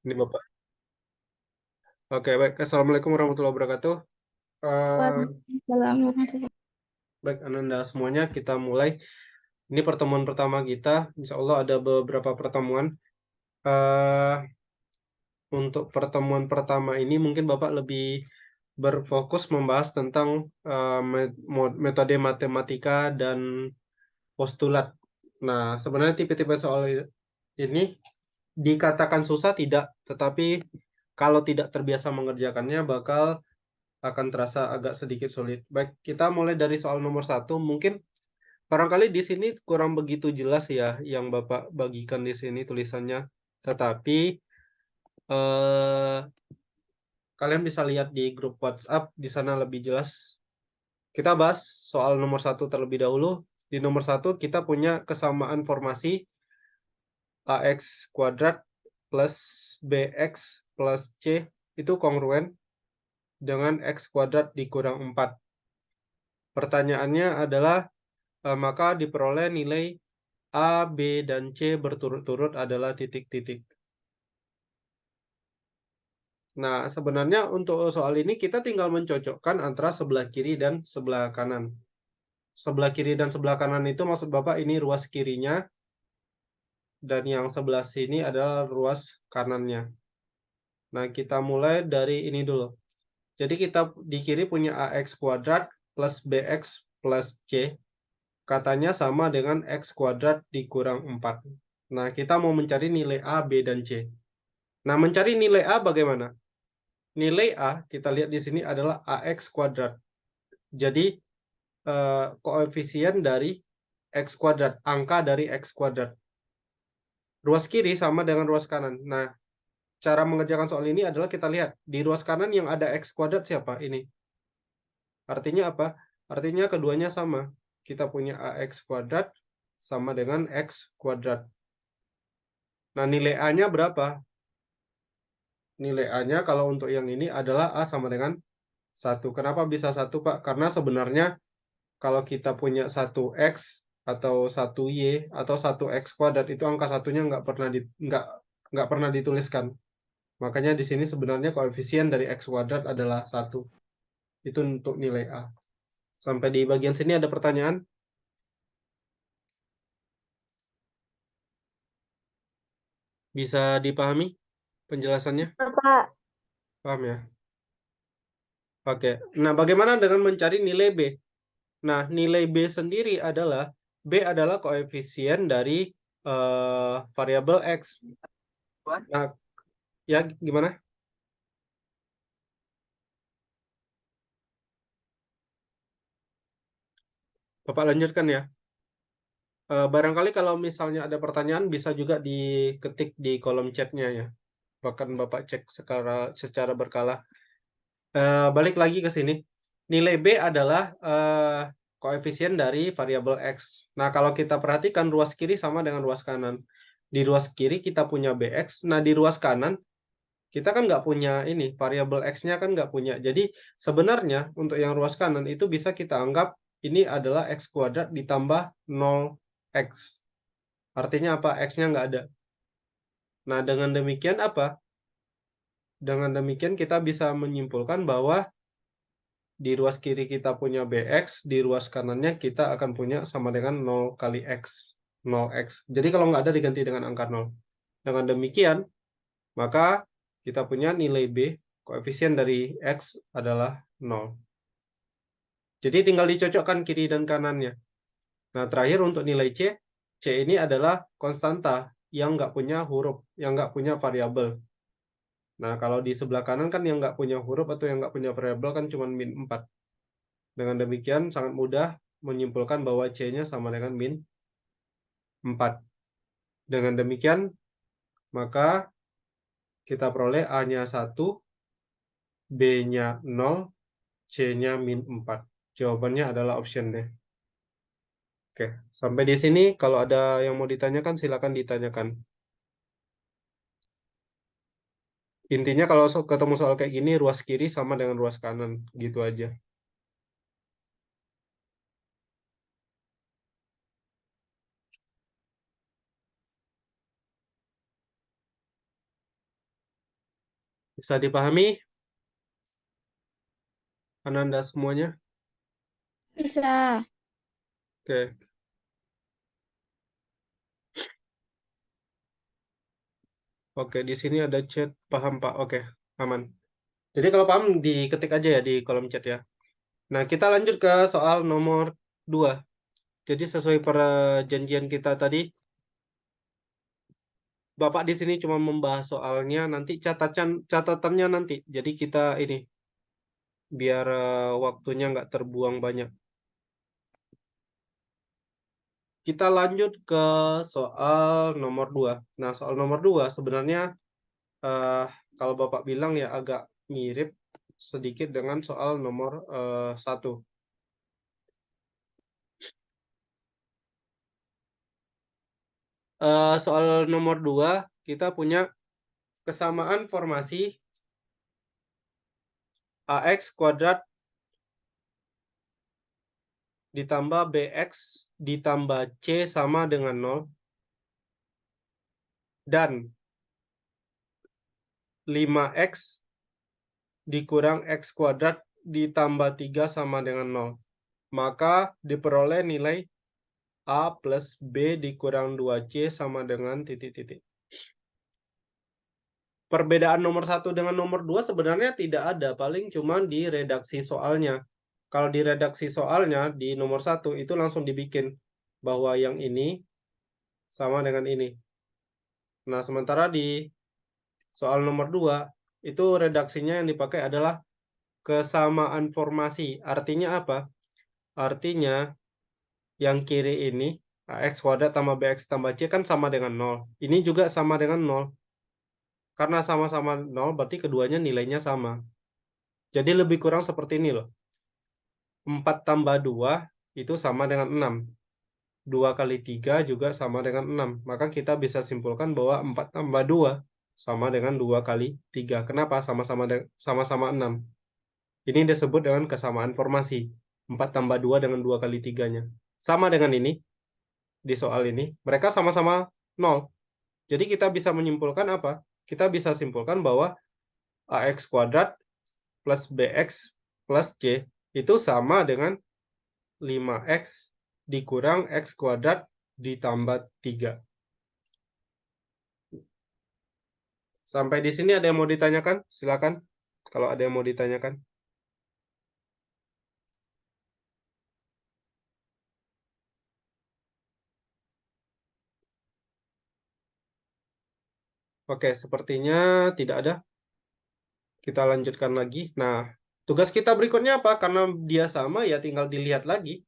Ini Bapak. Oke, baik. Assalamualaikum warahmatullahi wabarakatuh. Eh, Waalaikumsalam warahmatullahi baik, Ananda semuanya, kita mulai. Ini pertemuan pertama kita. Insya Allah ada beberapa pertemuan. Eh, untuk pertemuan pertama ini mungkin Bapak lebih berfokus membahas tentang metode matematika dan postulat. Nah, sebenarnya tipe-tipe soal ini dikatakan susah tidak, tetapi kalau tidak terbiasa mengerjakannya bakal akan terasa agak sedikit sulit. Baik, kita mulai dari soal nomor satu. Mungkin barangkali di sini kurang begitu jelas ya yang Bapak bagikan di sini tulisannya. Tetapi eh, kalian bisa lihat di grup WhatsApp, di sana lebih jelas. Kita bahas soal nomor satu terlebih dahulu. Di nomor satu kita punya kesamaan formasi AX kuadrat plus BX plus C itu kongruen dengan X kuadrat dikurang 4. Pertanyaannya adalah maka diperoleh nilai A, B, dan C berturut-turut adalah titik-titik. Nah, sebenarnya untuk soal ini kita tinggal mencocokkan antara sebelah kiri dan sebelah kanan. Sebelah kiri dan sebelah kanan itu maksud Bapak ini ruas kirinya, dan yang sebelah sini adalah ruas kanannya. Nah, kita mulai dari ini dulu. Jadi kita di kiri punya AX kuadrat plus BX plus C. Katanya sama dengan X kuadrat dikurang 4. Nah, kita mau mencari nilai A, B, dan C. Nah, mencari nilai A bagaimana? Nilai A, kita lihat di sini adalah AX kuadrat. Jadi, koefisien dari X kuadrat, angka dari X kuadrat. Ruas kiri sama dengan ruas kanan. Nah, cara mengerjakan soal ini adalah kita lihat. Di ruas kanan yang ada X kuadrat siapa? Ini. Artinya apa? Artinya keduanya sama. Kita punya AX kuadrat sama dengan X kuadrat. Nah, nilai A-nya berapa? Nilai A-nya kalau untuk yang ini adalah A sama dengan 1. Kenapa bisa 1, Pak? Karena sebenarnya kalau kita punya 1X atau 1Y atau 1X kuadrat itu angka satunya nggak pernah dituliskan. Makanya di sini sebenarnya koefisien dari X kuadrat adalah 1. Itu untuk nilai A. Sampai di bagian sini ada pertanyaan? Bisa dipahami penjelasannya? Pak. Paham ya? Oke. Nah, bagaimana dengan mencari nilai B? Nah, nilai B sendiri adalah koefisien dari variabel X. Nah, ya gimana? Bapak lanjutkan ya. Barangkali kalau misalnya ada pertanyaan bisa juga diketik di kolom chatnya ya. Bahkan Bapak cek secara berkala. Balik lagi ke sini. Nilai B adalah koefisien dari variabel X. Nah, kalau kita perhatikan ruas kiri sama dengan ruas kanan. Di ruas kiri kita punya BX. Nah, di ruas kanan kita kan nggak punya ini, variabel X-nya kan nggak punya. Jadi sebenarnya untuk yang ruas kanan itu bisa kita anggap ini adalah X kuadrat ditambah 0X. Artinya apa? X-nya nggak ada. Nah, dengan demikian apa? Dengan demikian kita bisa menyimpulkan bahwa di ruas kiri kita punya BX, di ruas kanannya kita akan punya sama dengan 0 kali X. 0X. Jadi kalau nggak ada diganti dengan angka 0. Dengan demikian, maka kita punya nilai B, koefisien dari X adalah 0. Jadi tinggal dicocokkan kiri dan kanannya. Nah, terakhir untuk nilai C, C ini adalah konstanta yang nggak punya huruf, yang nggak punya variabel. Nah, kalau di sebelah kanan kan yang nggak punya huruf atau yang nggak punya variabel kan cuma min 4. Dengan demikian sangat mudah menyimpulkan bahwa C-nya sama dengan min 4. Dengan demikian, maka kita peroleh A-nya 1, B-nya 0, C-nya min 4. Jawabannya adalah option D. Oke, sampai di sini kalau ada yang mau ditanyakan silakan ditanyakan. Intinya kalau ketemu soal kayak gini ruas kiri sama dengan ruas kanan, gitu aja. Bisa dipahami Ananda semuanya? Bisa. Oke. Oke, di sini ada chat. Paham, Pak. Oke, aman. Jadi kalau paham, diketik aja ya di kolom chat ya. Nah, kita lanjut ke soal nomor 2. Jadi sesuai perjanjian kita tadi, Bapak di sini cuma membahas soalnya, nanti catatannya nanti. Jadi kita ini, biar waktunya nggak terbuang banyak. Kita lanjut ke soal nomor 2. Nah, soal nomor 2 sebenarnya eh, kalau Bapak bilang ya agak mirip sedikit dengan soal nomor 1. Soal nomor 2 kita punya kesamaan formasi AX kuadrat ditambah BX ditambah C sama dengan 0 dan 5X dikurang X kuadrat ditambah 3 sama dengan 0. Maka diperoleh nilai A plus B dikurang 2C sama dengan titik-titik. Perbedaan nomor 1 dengan nomor 2 sebenarnya tidak ada, paling cuma di redaksi soalnya. Kalau di redaksi soalnya di nomor 1 itu langsung dibikin bahwa yang ini sama dengan ini. Nah, sementara di soal nomor 2 itu redaksinya yang dipakai adalah kesamaan formasi. Artinya apa? Artinya yang kiri ini AX kuadrat tambah BX tambah C kan sama dengan 0. Ini juga sama dengan 0. Karena sama-sama 0 berarti keduanya nilainya sama. Jadi lebih kurang seperti ini loh. 4 tambah 2 itu sama dengan 6. 2 kali 3 juga sama dengan 6. Maka kita bisa simpulkan bahwa 4 tambah 2 sama dengan 2 kali 3. Kenapa? Sama-sama 6. Ini disebut dengan kesamaan formasi. 4 tambah 2 dengan 2 kali 3-nya. Sama dengan ini, di soal ini. Mereka sama-sama 0. Jadi kita bisa menyimpulkan apa? Kita bisa simpulkan bahwa AX kuadrat plus BX plus C itu sama dengan 5X dikurang X kuadrat ditambah 3. Sampai di sini ada yang mau ditanyakan? Silakan kalau ada yang mau ditanyakan. Oke, sepertinya tidak ada. Kita lanjutkan lagi. Nah, tugas kita berikutnya apa? Karena dia sama ya tinggal dilihat lagi.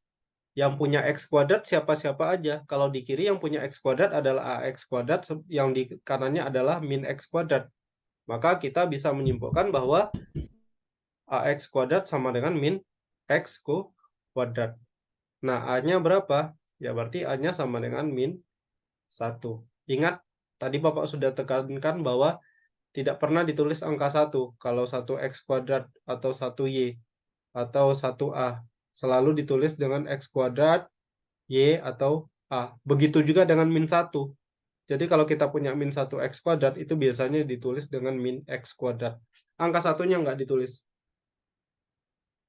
Yang punya X kuadrat siapa-siapa aja. Kalau di kiri yang punya X kuadrat adalah AX kuadrat, yang di kanannya adalah min X kuadrat. Maka kita bisa menyimpulkan bahwa AX kuadrat sama dengan min X kuadrat. Nah, A-nya berapa? Ya berarti A-nya sama dengan min 1. Ingat, tadi Bapak sudah tekankan bahwa tidak pernah ditulis angka 1. Kalau 1X kuadrat atau 1Y atau 1A. Selalu ditulis dengan X kuadrat, Y atau A. Begitu juga dengan min 1. Jadi kalau kita punya min 1X kuadrat, itu biasanya ditulis dengan min X kuadrat. Angka satunya nggak ditulis.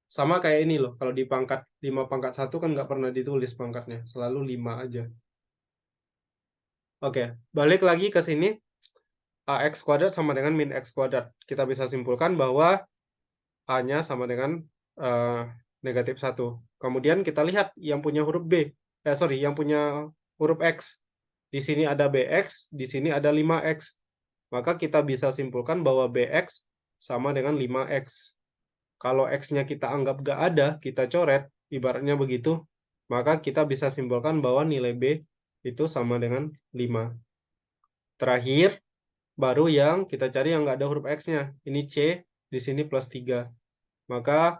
Sama kayak ini loh, kalau di pangkat 5 pangkat 1 kan nggak pernah ditulis pangkatnya. Selalu 5 aja. Oke, balik lagi ke sini. AX kuadrat sama dengan min X kuadrat. Kita bisa simpulkan bahwa A-nya sama dengan negatif 1. Kemudian kita lihat yang punya huruf B. Yang punya huruf X. Di sini ada BX, di sini ada 5X. Maka kita bisa simpulkan bahwa BX sama dengan 5X. Kalau X-nya kita anggap gak ada, kita coret, ibaratnya begitu, maka kita bisa simpulkan bahwa nilai B itu sama dengan 5. Terakhir, baru yang kita cari yang nggak ada huruf X-nya. Ini C, di sini plus 3. Maka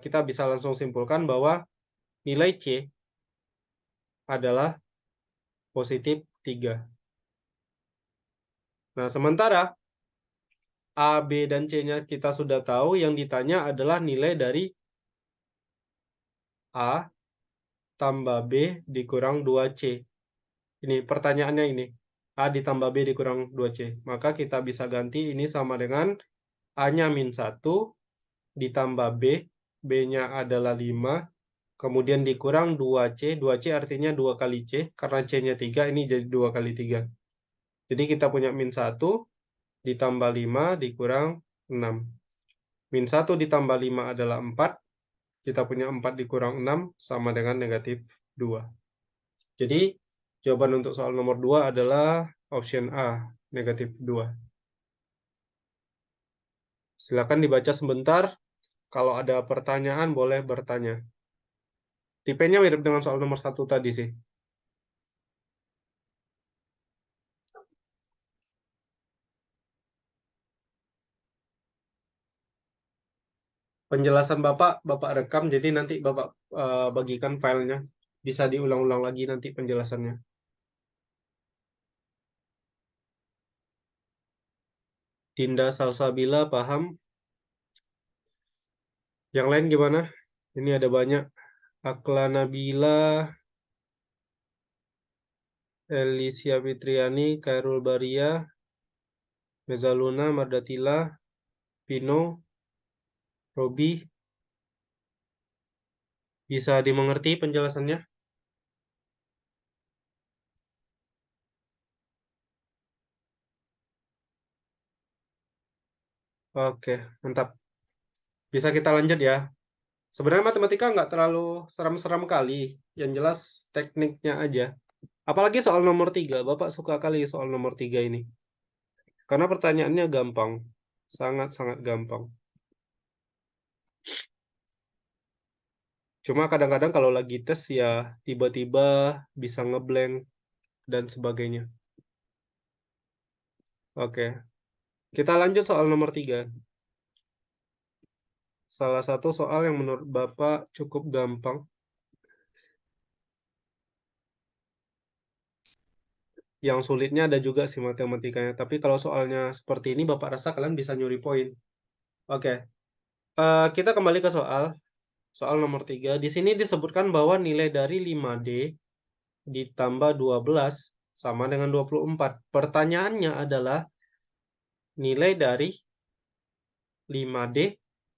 kita bisa langsung simpulkan bahwa nilai C adalah positif 3. Nah, sementara A, B, dan C-nya kita sudah tahu, yang ditanya adalah nilai dari A tambah B dikurang 2C. Ini pertanyaannya ini. A ditambah B dikurang 2C. Maka kita bisa ganti ini sama dengan A-nya -1 ditambah B, B-nya adalah 5, kemudian dikurang 2C, 2C artinya 2 kali C, karena C-nya 3, ini jadi 2 kali 3. Jadi kita punya -1 ditambah 5 dikurang 6. -1 ditambah 5 adalah 4, kita punya 4 dikurang 6 sama dengan -2. Jadi jawaban untuk soal nomor 2 adalah option A, -2. Silakan dibaca sebentar. Kalau ada pertanyaan, boleh bertanya. Tipenya mirip dengan soal nomor 1 tadi sih. Penjelasan Bapak rekam, jadi nanti Bapak bagikan filenya. Bisa diulang-ulang lagi nanti penjelasannya. Dinda Salsabila paham? Yang lain gimana? Ini ada banyak. Akla Nabila, Elisia Fitriani, Khairul Baria, Mezaluna, Mardatila, Pino, Robi. Bisa dimengerti penjelasannya? Oke, mantap. Bisa kita lanjut ya. Sebenarnya matematika nggak terlalu seram-seram kali. Yang jelas tekniknya aja. Apalagi soal nomor 3. Bapak suka kali soal nomor 3 ini. Karena pertanyaannya gampang. Sangat-sangat gampang. Cuma kadang-kadang kalau lagi tes ya tiba-tiba bisa ngeblank dan sebagainya. Oke. Kita lanjut soal nomor 3. Salah satu soal yang menurut Bapak cukup gampang. Yang sulitnya ada juga sih matematikanya. Tapi kalau soalnya seperti ini, Bapak rasa kalian bisa nyuri poin. Oke. Kita kembali ke soal nomor 3. Di sini disebutkan bahwa nilai dari 5D ditambah 12 sama dengan 24. Pertanyaannya adalah nilai dari 5D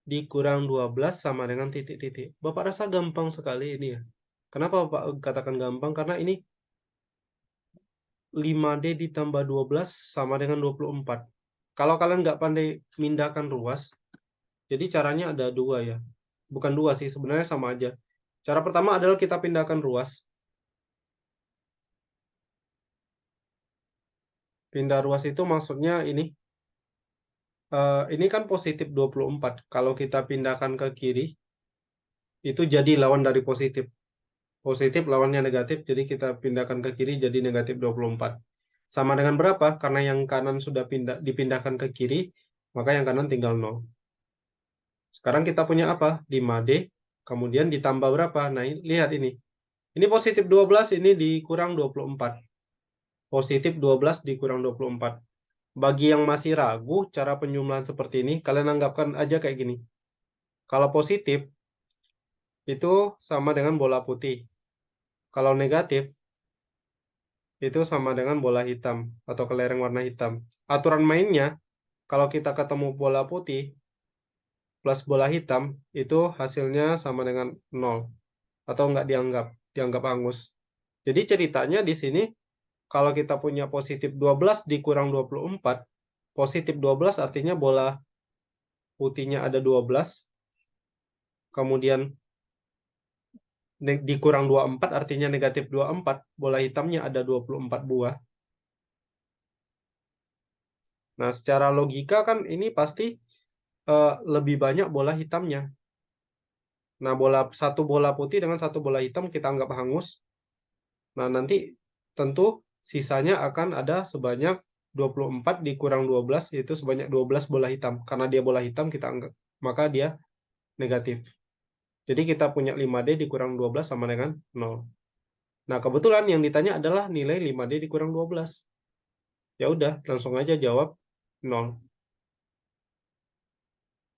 dikurang 12 sama dengan titik-titik. Bapak rasa gampang sekali ini ya. Kenapa Bapak katakan gampang? Karena ini 5D ditambah 12 sama dengan 24. Kalau kalian nggak pandai mindahkan ruas, jadi caranya ada dua ya. Bukan dua sih, sebenarnya sama aja. Cara pertama adalah kita pindahkan ruas. Pindah ruas itu maksudnya ini kan positif 24. Kalau kita pindahkan ke kiri, itu jadi lawan dari positif. Positif lawannya negatif, jadi kita pindahkan ke kiri jadi negatif 24. Sama dengan berapa? Karena yang kanan sudah dipindahkan ke kiri, maka yang kanan tinggal 0. Sekarang kita punya apa? 5D, kemudian ditambah berapa? Nah, lihat ini. Ini positif 12, ini dikurang 24. Positif 12 dikurang 24. Bagi yang masih ragu, cara penjumlahan seperti ini, kalian anggapkan aja kayak gini. Kalau positif, itu sama dengan bola putih. Kalau negatif, itu sama dengan bola hitam atau kelereng warna hitam. Aturan mainnya, kalau kita ketemu bola putih plus bola hitam, itu hasilnya sama dengan 0. Atau nggak dianggap angus. Jadi ceritanya di sini, kalau kita punya positif 12 dikurang 24, positif 12 artinya bola putihnya ada 12, kemudian dikurang 24 artinya negatif 24, bola hitamnya ada 24 buah. Nah, secara logika kan ini pasti lebih banyak bola hitamnya. Nah, satu bola putih dengan satu bola hitam kita anggap hangus. Nah, nanti tentu sisanya akan ada sebanyak 24 dikurang 12, yaitu sebanyak 12 bola hitam. Karena dia bola hitam kita anggap, maka dia negatif. Jadi kita punya 5D dikurang 12 sama dengan 0. Nah, kebetulan yang ditanya adalah nilai 5D dikurang 12. Ya udah, langsung aja jawab 0.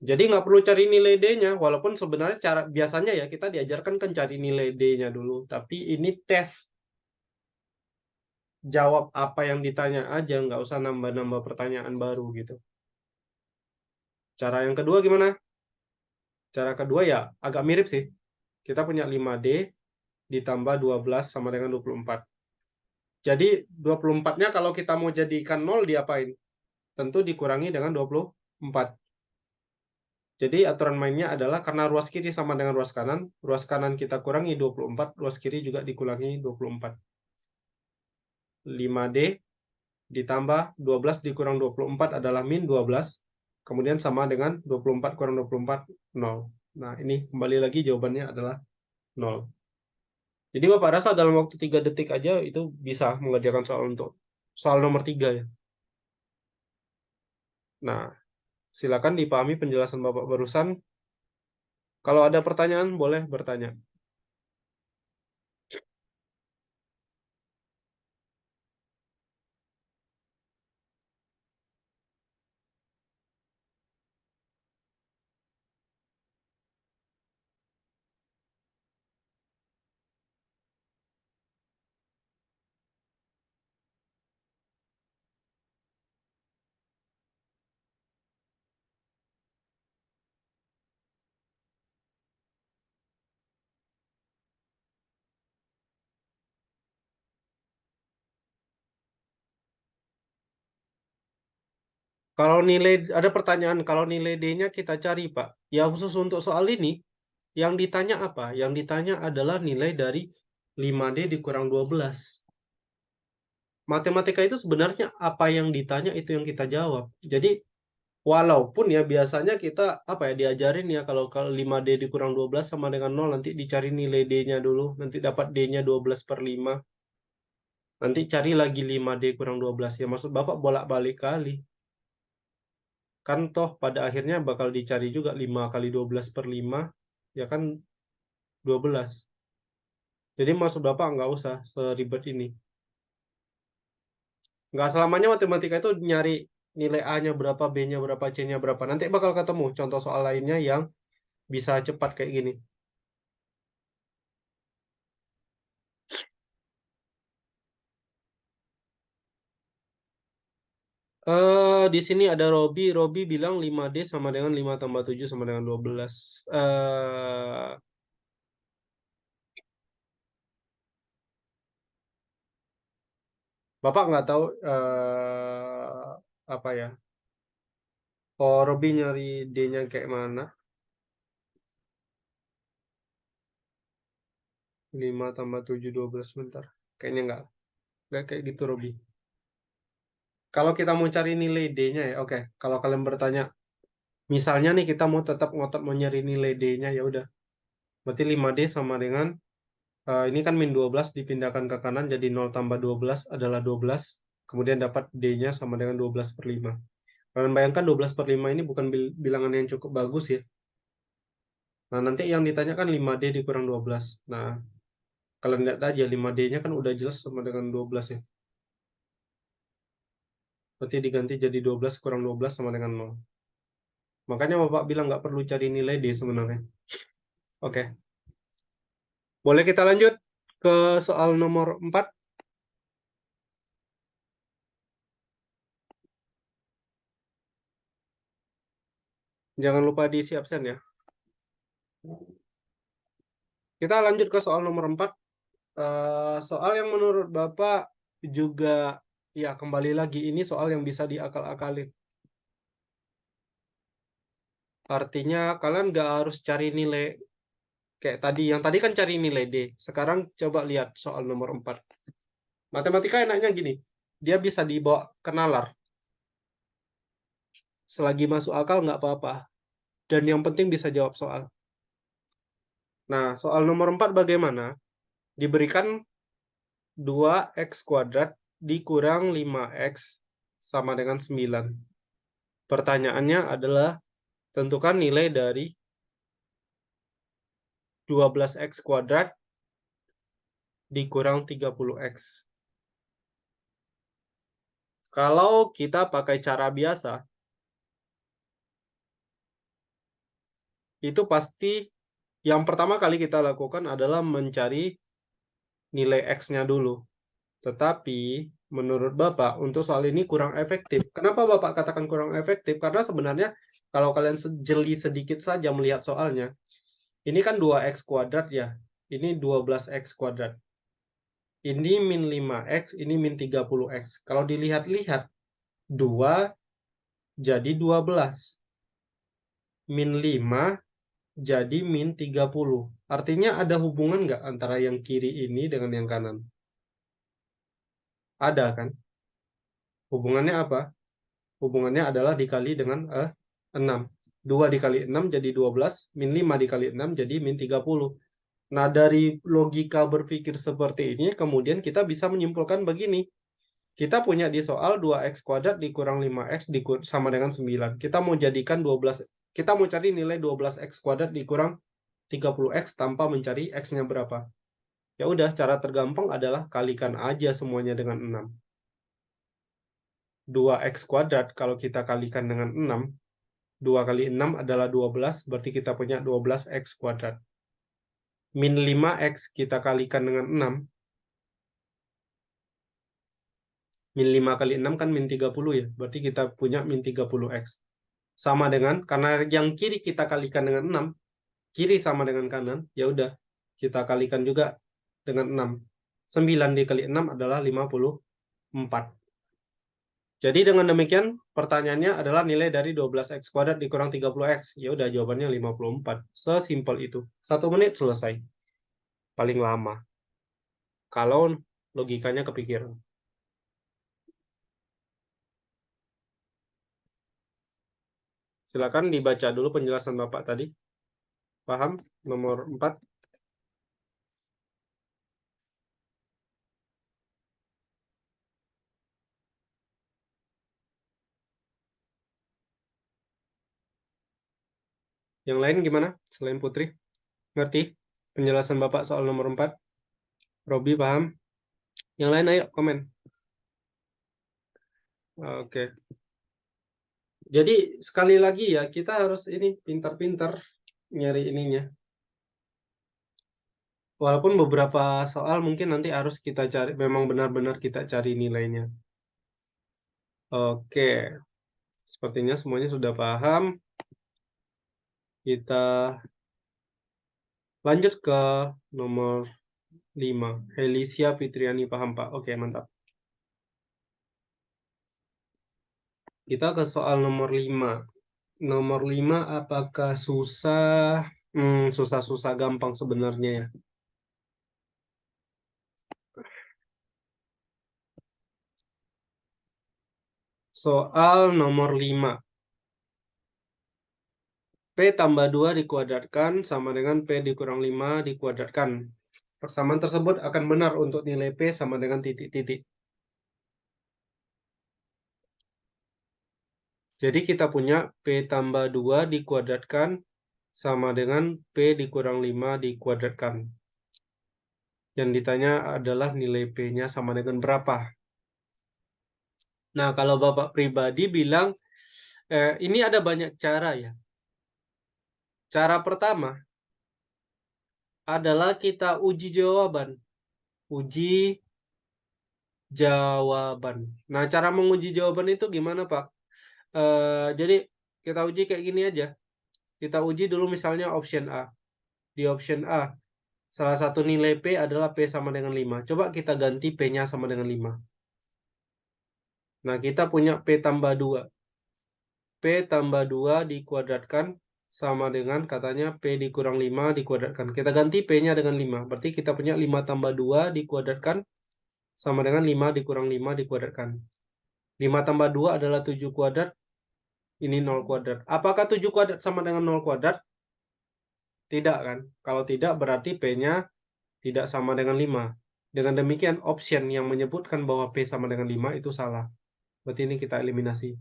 Jadi nggak perlu cari nilai D-nya, walaupun sebenarnya biasanya ya kita diajarkan kan cari nilai D-nya dulu. Tapi ini tes. jawab apa yang ditanya aja, nggak usah nambah-nambah pertanyaan baru gitu. Cara yang kedua gimana? Cara kedua ya agak mirip sih. Kita punya 5D ditambah 12 sama dengan 24. Jadi 24-nya kalau kita mau jadikan 0 diapain? Tentu dikurangi dengan 24. Jadi aturan mainnya adalah karena ruas kiri sama dengan ruas kanan kita kurangi 24, ruas kiri juga dikurangi 24. 5D ditambah 12 dikurang 24 adalah min 12, kemudian sama dengan 24 kurang 24, 0. Nah, ini kembali lagi jawabannya adalah 0. Jadi Bapak rasa dalam waktu 3 detik aja itu bisa mengerjakan soal untuk soal nomor 3 ya. Nah, silakan dipahami penjelasan Bapak barusan. Kalau ada pertanyaan, boleh bertanya. Kalau nilai, ada pertanyaan, kalau nilai D-nya kita cari, Pak. Ya khusus untuk soal ini, yang ditanya apa? Yang ditanya adalah nilai dari 5D dikurang 12. Matematika itu sebenarnya apa yang ditanya itu yang kita jawab. Jadi walaupun ya biasanya kita apa ya diajarin ya kalau 5D dikurang 12 sama dengan 0 nanti dicari nilai D-nya dulu, nanti dapat D-nya 12/5. Nanti cari lagi 5D kurang 12 ya maksud Bapak bolak-balik kali. Kan toh pada akhirnya bakal dicari juga 5 kali 12/5 ya kan 12. Jadi maksud Bapak nggak usah seribet ini. Nggak selamanya matematika itu nyari nilai A-nya berapa, B-nya berapa, C-nya berapa. Nanti bakal ketemu contoh soal lainnya yang bisa cepat kayak gini. Di sini ada Robi. Robi bilang 5D sama dengan 5 tambah 7 sama dengan 12. Bapak nggak tahu apa ya. Oh, Robi nyari D-nya kayak mana? 5 tambah 7, 12. Bentar. Kayaknya nggak kayak gitu, Robi. Kalau kita mau cari nilai D-nya ya, oke. Kalau kalian bertanya, misalnya nih kita mau tetap ngotot mau nyari nilai D-nya, ya udah. Berarti 5D sama dengan ini kan min 12 dipindahkan ke kanan jadi 0 tambah 12 adalah 12. Kemudian dapat D-nya sama dengan 12/5. Kalian bayangkan 12/5 ini bukan bilangan yang cukup bagus ya. Nah, nanti yang ditanyakan 5D dikurang 12. Nah, kalian lihat aja 5D-nya kan udah jelas sama dengan 12 ya. Berarti diganti jadi 12 kurang 12 sama dengan 0. Makanya Bapak bilang nggak perlu cari nilai D sebenarnya. Oke. Boleh kita lanjut ke soal nomor 4? Jangan lupa diisi absen ya. Kita lanjut ke soal nomor 4. Soal yang menurut Bapak juga, ya kembali lagi, ini soal yang bisa diakal-akalin. Artinya kalian nggak harus cari nilai kayak tadi. Yang tadi kan cari nilai D. Sekarang coba lihat soal nomor 4. Matematika enaknya gini. Dia bisa dibawa ke nalar. Selagi masuk akal nggak apa-apa. Dan yang penting bisa jawab soal. Nah, soal nomor 4 bagaimana? Diberikan 2x² dikurang 5x sama dengan 9. Pertanyaannya adalah tentukan nilai dari 12x² dikurang 30x. Kalau kita pakai cara biasa, itu pasti yang pertama kali kita lakukan adalah mencari nilai x-nya dulu. Tetapi menurut Bapak untuk soal ini kurang efektif. Kenapa Bapak katakan kurang efektif? Karena sebenarnya kalau kalian jeli sedikit saja melihat soalnya, ini kan 2x kuadrat ya. Ini 12x kuadrat. Ini min 5x, ini min 30x. Kalau dilihat-lihat, 2 jadi 12. Min 5 jadi min 30. Artinya ada hubungan nggak antara yang kiri ini dengan yang kanan? Ada kan? Hubungannya apa? Hubungannya adalah dikali dengan 6. 2 dikali 6 jadi 12, min 5 dikali 6 jadi min 30. Nah, dari logika berpikir seperti ini, kemudian kita bisa menyimpulkan begini. Kita punya di soal 2x kuadrat dikurang 5x sama dengan 9. Kita mau jadikan 12, kita mau cari nilai 12x kuadrat dikurang 30x tanpa mencari x-nya berapa. Ya udah, cara tergampang adalah kalikan aja semuanya dengan 6. 2x kuadrat kalau kita kalikan dengan 6, 2 kali 6 adalah 12, berarti kita punya 12x kuadrat. Min 5x kita kalikan dengan 6. Min 5 kali 6 kan min 30 ya, berarti kita punya min 30x. Sama dengan, karena yang kiri kita kalikan dengan 6, kiri sama dengan kanan, ya udah, kita kalikan juga dengan 6. 9 dikali 6 adalah 54. Jadi dengan demikian, pertanyaannya adalah nilai dari 12x kuadrat dikurang 30x. Ya udah, jawabannya 54. Sesimpel itu. 1 menit selesai. Paling lama. Kalau logikanya kepikiran. Silakan dibaca dulu penjelasan Bapak tadi. Paham? Nomor 4. Yang lain gimana? Selain Putri? Ngerti? Penjelasan Bapak soal nomor 4? Robi paham? Yang lain ayo komen. Oke. Jadi sekali lagi ya, kita harus ini pintar-pintar nyari ininya. Walaupun beberapa soal mungkin nanti harus kita cari, memang benar-benar kita cari nilainya. Oke. Sepertinya semuanya sudah paham. Kita lanjut ke nomor 5. Helisia Fitriani paham Pak? Oke, mantap. Kita ke soal nomor 5. Nomor 5 apakah susah? Susah-susah gampang sebenarnya ya. Soal nomor 5. P tambah 2 dikuadratkan sama dengan P dikurang 5 dikuadratkan. Persamaan tersebut akan benar untuk nilai P sama dengan titik-titik. Jadi kita punya P tambah 2 dikuadratkan sama dengan P dikurang 5 dikuadratkan. Yang ditanya adalah nilai P-nya sama dengan berapa. Nah, kalau Bapak pribadi bilang, ini ada banyak cara ya. Cara pertama adalah kita uji jawaban. Uji jawaban. Nah, cara menguji jawaban itu gimana, Pak? Jadi, kita uji kayak gini aja. Kita uji dulu misalnya option A. Di option A, salah satu nilai P adalah P sama dengan 5. Coba kita ganti P-nya sama dengan 5. Nah, kita punya P tambah 2. P tambah 2 dikuadratkan sama dengan katanya P dikurang 5 dikuadratkan. Kita ganti P-nya dengan 5. Berarti kita punya 5 tambah 2 dikuadratkan sama dengan 5 dikurang 5 dikuadratkan. 5 tambah 2 adalah 7 kuadrat. Ini 0 kuadrat. Apakah 7 kuadrat sama dengan 0 kuadrat? Tidak kan? Kalau tidak berarti P-nya tidak sama dengan 5. Dengan demikian option yang menyebutkan bahwa P sama dengan 5 itu salah. Berarti ini kita eliminasi.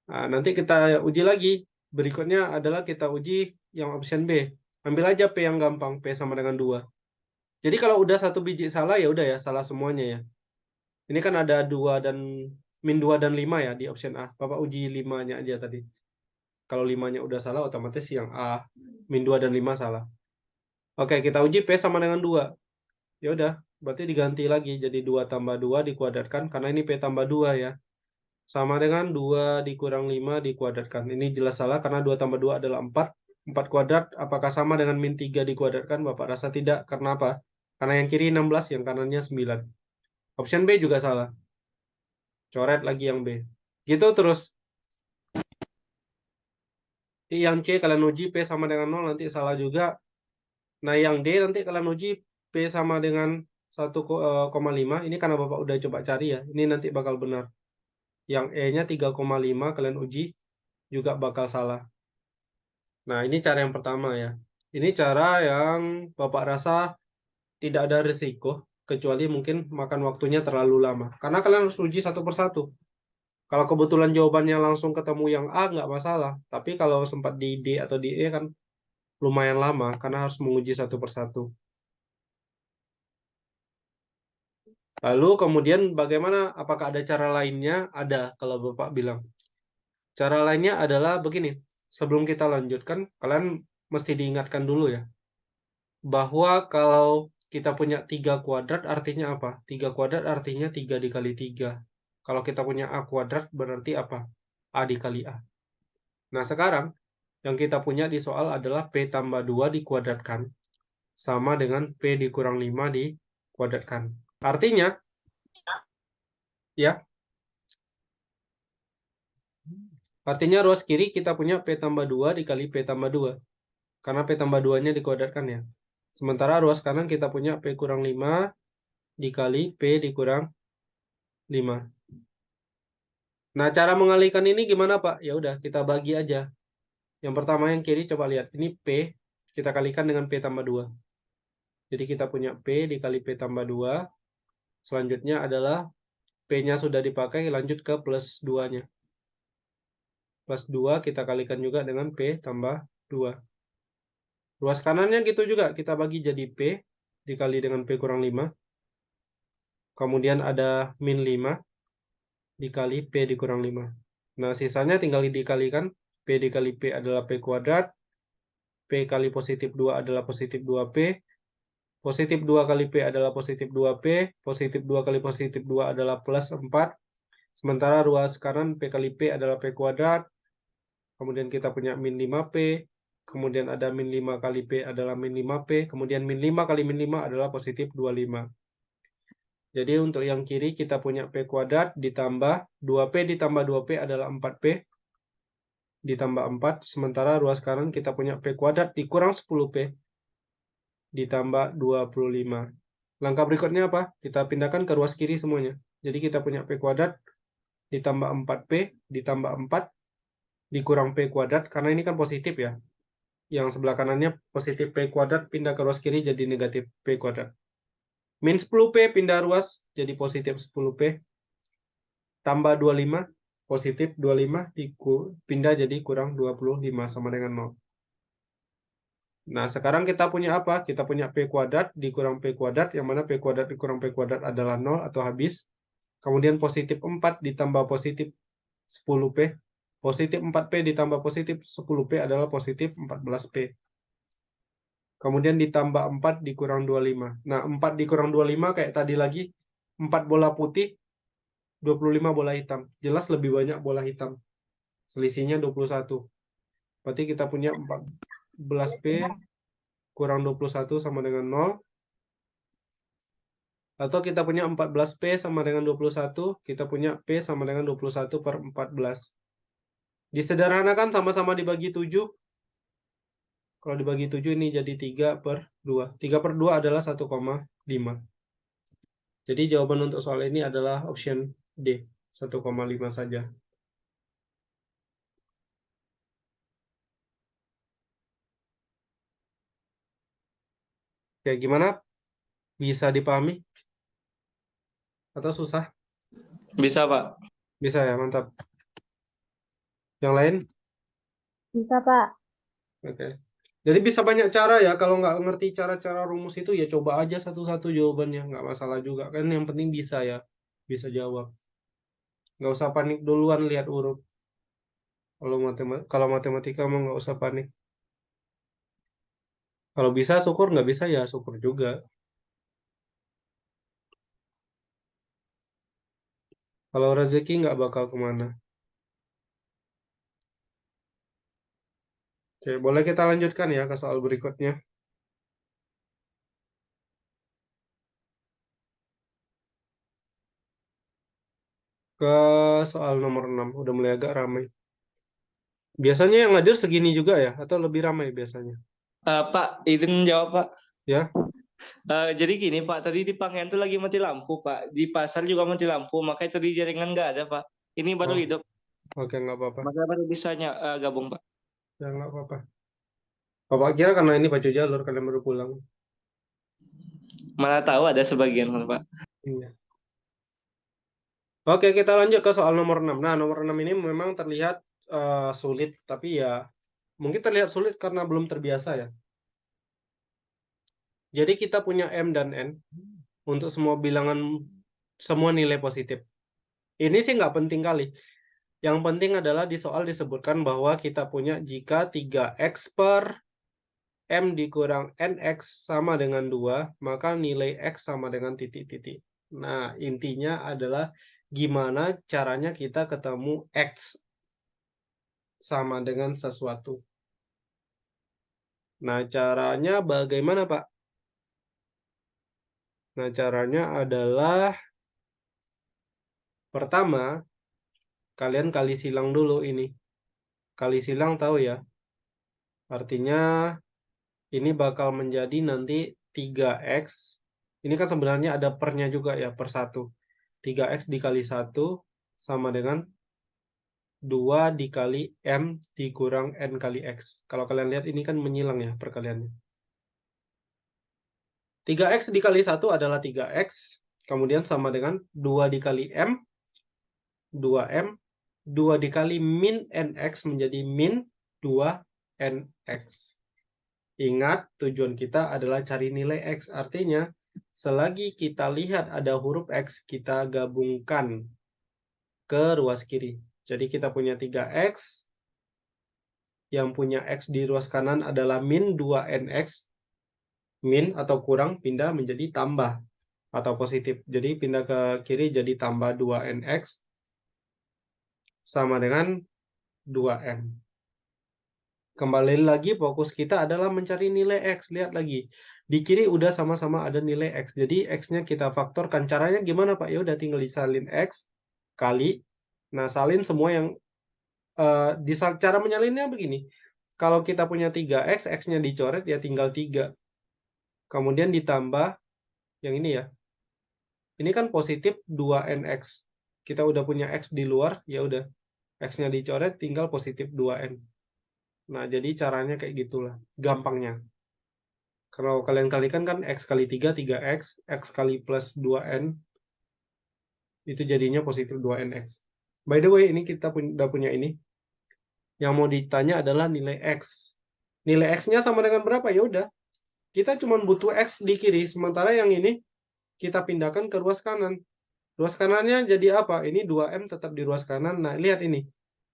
Nah, nanti kita uji lagi. Berikutnya adalah kita uji yang option B. Ambil aja P yang gampang, P sama dengan 2. Jadi kalau udah satu biji salah, ya udah ya, salah semuanya ya. Ini kan ada 2 dan min 2 dan 5 ya di option A. Bapak uji 5-nya aja tadi. Kalau 5-nya udah salah, otomatis yang A, min 2 dan 5 salah. Oke, kita uji P sama dengan 2. Ya udah, Berarti diganti lagi jadi 2 tambah 2 dikuadratkan, karena ini P tambah 2 ya. Sama dengan 2 dikurang 5 dikuadratkan. Ini jelas salah karena 2 tambah 2 adalah 4. 4 kuadrat apakah sama dengan min 3 dikuadratkan? Bapak rasa tidak. Karena apa? Karena yang kiri 16, yang kanannya 9. Option B juga salah. Coret lagi yang B. Gitu terus. Yang C kalian uji P sama dengan 0 nanti salah juga. Nah yang D nanti kalian uji P sama dengan 1,5. Ini karena Bapak udah coba cari ya. Ini nanti bakal benar. Yang E-nya 3,5 kalian uji juga bakal salah. Nah, ini cara yang pertama ya. Ini cara yang Bapak rasa tidak ada risiko, kecuali mungkin makan waktunya terlalu lama. Karena kalian harus uji satu persatu. Kalau kebetulan jawabannya langsung ketemu yang A, nggak masalah. Tapi kalau sempat di D atau di E kan lumayan lama, karena harus menguji satu persatu. Lalu kemudian bagaimana? Apakah ada cara lainnya? Ada, kalau Bapak bilang. Cara lainnya adalah begini. Sebelum kita lanjutkan, kalian mesti diingatkan dulu ya, bahwa kalau kita punya 3 kuadrat artinya apa? 3 kuadrat artinya 3 dikali 3. Kalau kita punya A kuadrat berarti apa? A dikali A. Nah, sekarang yang kita punya di soal adalah P tambah 2 dikuadratkan sama dengan P dikurang 5 dikuadratkan. Artinya, ya, artinya ruas kiri kita punya P tambah 2 dikali P tambah 2. Karena P tambah 2-nya dikuadratkan ya. Sementara ruas kanan kita punya P kurang 5 dikali P dikurang 5. Nah, cara mengalihkan ini gimana, Pak? Ya udah, kita bagi aja. Yang pertama yang kiri coba lihat. Ini P, kita kalikan dengan P tambah 2. Jadi kita punya P dikali P tambah 2. Selanjutnya adalah P-nya sudah dipakai, lanjut ke plus 2-nya. Plus 2 kita kalikan juga dengan P tambah 2. Ruas kanannya gitu juga, kita bagi jadi P dikali dengan P kurang 5. Kemudian ada min 5 dikali P dikurang 5. Nah, sisanya tinggal dikalikan. P dikali P adalah P kuadrat. P kali positif 2 adalah positif 2P. Positif 2 kali P adalah positif 2P. Positif 2 kali positif 2 adalah plus 4. Sementara ruas kanan P kali P adalah P kuadrat. Kemudian kita punya min 5P. Kemudian ada min 5 kali P adalah min 5P. Kemudian min 5 kali min 5 adalah positif 25. Jadi untuk yang kiri kita punya P kuadrat ditambah 2P ditambah 2P adalah 4P. Ditambah 4. Sementara ruas kanan kita punya P kuadrat dikurang 10P. Ditambah 25. Langkah berikutnya apa? Kita pindahkan ke ruas kiri semuanya. Jadi kita punya P kuadrat ditambah 4P ditambah 4 dikurang P kuadrat. Karena ini kan positif ya. Yang sebelah kanannya positif P kuadrat pindah ke ruas kiri jadi negatif P kuadrat. Min 10P pindah ruas jadi positif 10P. Tambah 25 positif 25 pindah jadi kurang 25 sama dengan 0. Nah, sekarang kita punya apa? Kita punya P kuadrat dikurang P kuadrat, yang mana P kuadrat dikurang P kuadrat adalah 0 atau habis. Kemudian positif 4 ditambah positif 10P. Positif 4P ditambah positif 10P adalah positif 14P. Kemudian ditambah 4 dikurang 25. Nah, 4 dikurang 25 kayak tadi lagi. 4 bola putih, 25 bola hitam. Jelas lebih banyak bola hitam. Selisihnya 21. Berarti kita punya 14P kurang 21 sama dengan 0. Atau kita punya 14P sama dengan 21, kita punya P sama dengan 21 per 14. Disederhanakan sama-sama dibagi 7. Kalau dibagi 7 ini jadi 3 per 2. 3 per 2 adalah 1,5. Jadi jawaban untuk soal ini adalah option D, 1,5 saja. Oke, gimana? Bisa dipahami? Atau susah? Bisa, Pak. Bisa ya, mantap. Yang lain? Bisa, Pak. Oke. Jadi bisa banyak cara ya, kalau nggak ngerti cara-cara rumus itu ya coba aja satu-satu jawabannya, nggak masalah juga. Kan yang penting bisa ya, bisa jawab. Nggak usah panik duluan lihat huruf. Kalau matematika emang nggak usah panik. Kalau bisa syukur, nggak bisa ya syukur juga. Kalau rezeki nggak bakal kemana. Oke, boleh kita lanjutkan ya ke soal berikutnya. Ke soal nomor 6, udah mulai agak ramai. Biasanya yang hadir segini juga ya, atau lebih ramai biasanya? Pak, izin jawab Pak. Ya, Jadi gini Pak, tadi di Pangean tuh lagi mati lampu Pak. Di pasar juga mati lampu, makanya tadi jaringan nggak ada Pak. Ini baru oh, hidup, oke nggak apa-apa. makanya baru bisa gabung Pak. Ya nggak apa-apa. Bapak kira karena ini pacu jalur, kalian baru pulang. Mana tahu ada sebagian Pak. Iya. Oke, kita lanjut ke soal nomor 6. Nah, nomor 6 ini memang terlihat sulit, tapi ya mungkin terlihat sulit karena belum terbiasa ya. Jadi kita punya M dan N untuk semua bilangan, semua nilai positif. Ini sih nggak penting kali. Yang penting adalah di soal disebutkan bahwa kita punya jika 3x per M dikurang NX sama dengan 2, maka nilai X sama dengan titik-titik. Nah, intinya adalah gimana caranya kita ketemu X sama dengan sesuatu. Nah, caranya bagaimana, Pak? Nah, caranya adalah pertama, kalian kali silang dulu ini. Kali silang tahu ya? Artinya ini bakal menjadi nanti 3x. Ini kan sebenarnya ada pernya juga ya, per 1. 3x dikali 1 sama dengan 2 dikali M dikurang N kali X. Kalau kalian lihat ini kan menyilang ya perkaliannya. 3x dikali 1 adalah 3x. Kemudian sama dengan 2 dikali M, 2M. 2 dikali min NX menjadi min 2NX. Ingat, tujuan kita adalah cari nilai X. Artinya, selagi kita lihat ada huruf X, kita gabungkan ke ruas kiri. Jadi kita punya 3X, yang punya X di ruas kanan adalah min 2NX, min atau kurang pindah menjadi tambah atau positif. Jadi pindah ke kiri jadi tambah 2NX sama dengan 2M. Kembali lagi fokus kita adalah mencari nilai X. Lihat lagi. Di kiri udah sama-sama ada nilai X. Jadi X-nya kita faktorkan. Caranya gimana Pak? Ya udah tinggal disalin X kali. Nah, salin semua yang cara menyalinnya begini. Kalau kita punya 3X, X-nya dicoret ya tinggal 3. Kemudian ditambah yang ini ya. Ini kan positif 2NX. Kita udah punya X di luar, ya udah. X-nya dicoret tinggal positif 2N. Nah, jadi caranya kayak gitulah. Gampangnya. Kalau kalian kalikan kan X kali 3, 3X. X kali plus 2N. Itu jadinya positif 2NX. By the way, ini kita udah punya ini. Yang mau ditanya adalah nilai X. Nilai X-nya sama dengan berapa? Ya udah. Kita cuma butuh X di kiri. Sementara yang ini kita pindahkan ke ruas kanan. Ruas kanannya jadi apa? Ini 2M tetap di ruas kanan. Nah, lihat ini.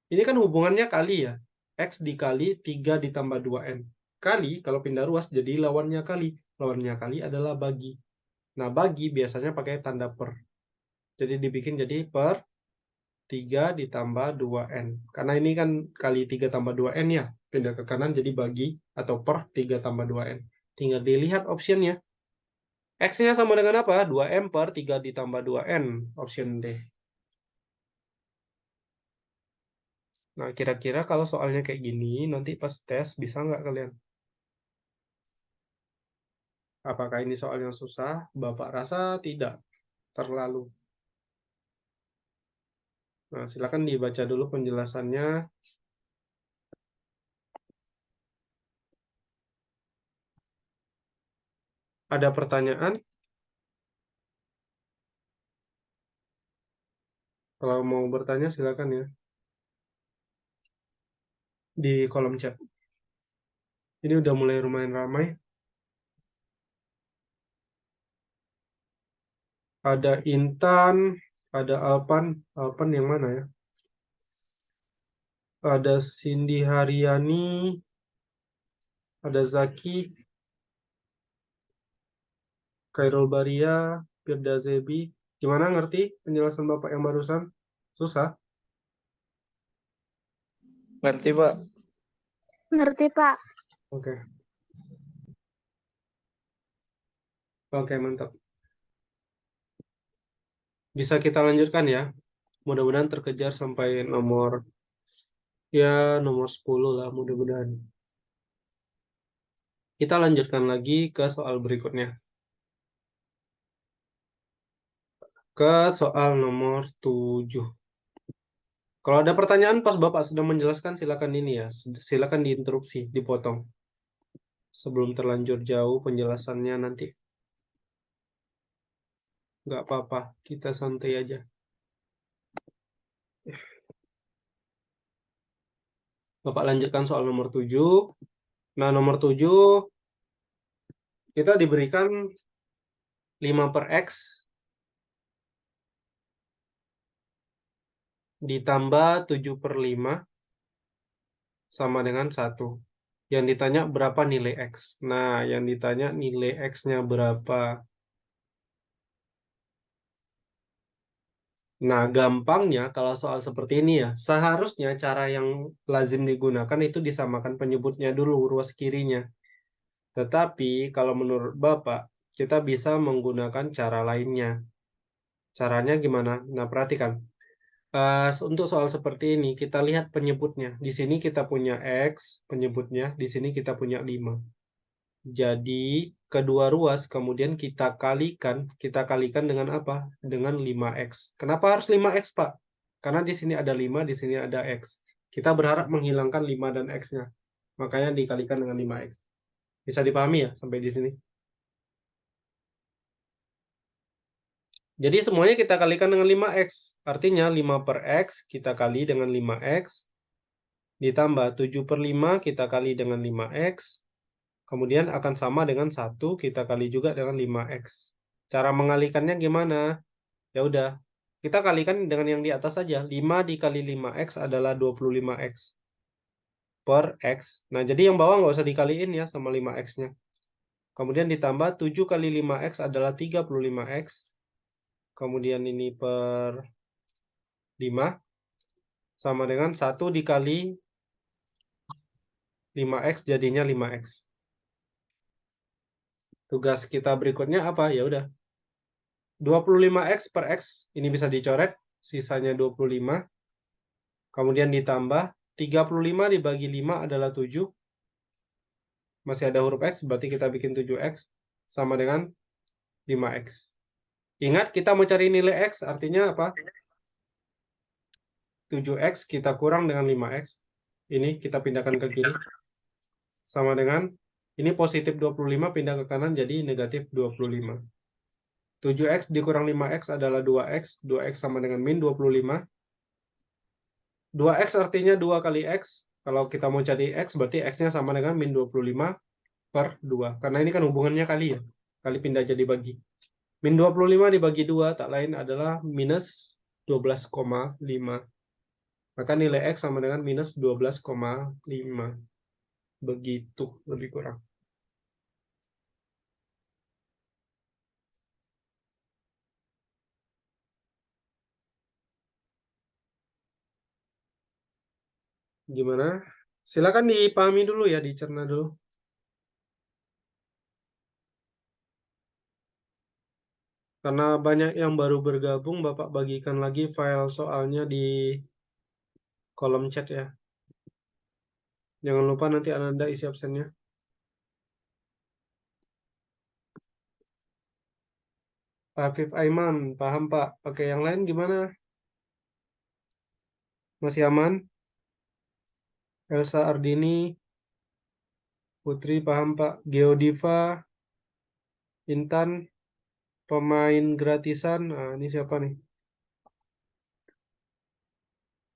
Ini kan hubungannya kali ya. X dikali 3 ditambah 2N. Kali, kalau pindah ruas, jadi lawannya kali. Lawannya kali adalah bagi. Nah, bagi biasanya pakai tanda per. Jadi dibikin jadi per 3 ditambah 2N. Karena ini kan kali 3 tambah 2N ya. Pindah ke kanan jadi bagi atau per 3 tambah 2N. Tinggal dilihat optionnya. X-nya sama dengan apa? 2M per 3 ditambah 2N. Option D. Nah, kira-kira kalau soalnya kayak gini, nanti pas tes bisa nggak kalian? Apakah ini soal yang susah? Bapak rasa tidak terlalu. Nah, silakan dibaca dulu penjelasannya. Ada pertanyaan? Kalau mau bertanya silakan ya. Di kolom chat. Ini udah mulai lumayan ramai. Ada Intan, ada Alpan. Alpan yang mana ya? Ada Cindy Haryani, ada Zaki, Khairul Baria, Firda Zebi. Gimana, ngerti penjelasan Bapak yang barusan? Susah? Ngerti, Pak. Ngerti, Pak. Oke. Oke, mantap. Bisa kita lanjutkan ya. Mudah-mudahan terkejar sampai nomor 10 lah mudah-mudahan. Kita lanjutkan lagi ke soal berikutnya. Ke soal nomor 7. Kalau ada pertanyaan pas Bapak sedang menjelaskan, silakan ini ya. Silakan diinterupsi, dipotong. Sebelum terlanjur jauh penjelasannya nanti. Nggak apa-apa, kita santai aja. Bapak lanjutkan soal nomor 7. Nah, nomor 7 kita diberikan 5 per X ditambah 7 per 5 sama dengan 1. Yang ditanya berapa nilai X. Nah, yang ditanya nilai X-nya berapa. Nah, gampangnya kalau soal seperti ini ya, seharusnya cara yang lazim digunakan itu disamakan penyebutnya dulu, ruas kirinya. Tetapi kalau menurut Bapak, kita bisa menggunakan cara lainnya. Caranya gimana? Nah, perhatikan. Untuk soal seperti ini, kita lihat penyebutnya. Di sini kita punya X, penyebutnya. Di sini kita punya 5. Jadi, kedua ruas kemudian kita kalikan dengan apa? Dengan 5X. Kenapa harus 5X, Pak? Karena di sini ada 5, di sini ada X. Kita berharap menghilangkan 5 dan X-nya. Makanya dikalikan dengan 5X. Bisa dipahami ya sampai di sini? Jadi semuanya kita kalikan dengan 5X. Artinya 5 per X kita kali dengan 5X. Ditambah 7 per 5 kita kali dengan 5X. Kemudian akan sama dengan 1 kita kali juga dengan 5X. Cara mengalikannya gimana? Ya udah, kita kalikan dengan yang di atas saja. 5 dikali 5X adalah 25X per X. Nah, jadi yang bawah nggak usah dikaliin ya sama 5X-nya. Kemudian ditambah 7 kali 5X adalah 35X. Kemudian ini per 5 sama dengan 1 dikali 5X jadinya 5X. Tugas kita berikutnya apa? Ya udah. 25X per X ini bisa dicoret, sisanya 25. Kemudian ditambah 35 dibagi 5 adalah 7. Masih ada huruf X, berarti kita bikin 7X sama dengan 5X. Ingat, kita mau cari nilai X, artinya apa? 7X kita kurang dengan 5X. Ini kita pindahkan ke kiri. Sama dengan, ini positif 25, pindah ke kanan jadi negatif 25. 7X dikurang 5X adalah 2X. 2X sama dengan min 25. 2X artinya 2 kali X. Kalau kita mau cari X, berarti X-nya sama dengan min 25 per 2. Karena ini kan hubungannya kali ya. Kali pindah jadi bagi. Min 25 dibagi 2 tak lain adalah minus 12,5. Maka nilai X sama dengan minus 12,5. Begitu lebih kurang. Gimana? Silakan dipahami dulu ya, dicerna dulu. Karena banyak yang baru bergabung, Bapak bagikan lagi file soalnya di kolom chat ya. Jangan lupa nanti Anda isi absennya. Afif Aiman, paham Pak. Oke, yang lain gimana? Masih aman? Elsa Ardini, Putri paham Pak. Geodiva, Intan, pemain gratisan. Nah, ini siapa nih?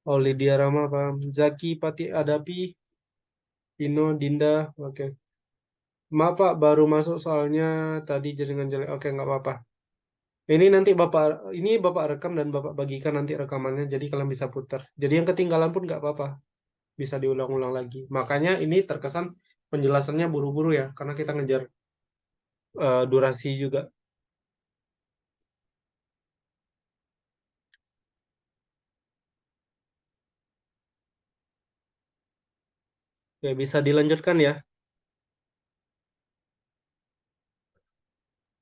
Oh, Lydia Rama paham. Zaki Pati Adapi, Pino, Dinda. Oke. Maaf Pak, baru masuk soalnya tadi jaringan jelek. Oke, nggak apa-apa. Ini Bapak rekam dan Bapak bagikan nanti rekamannya, jadi kalian bisa putar. Jadi yang ketinggalan pun nggak apa-apa, bisa diulang-ulang lagi. Makanya ini terkesan penjelasannya buru-buru ya, karena kita ngejar durasi juga. Ya, bisa dilanjutkan ya.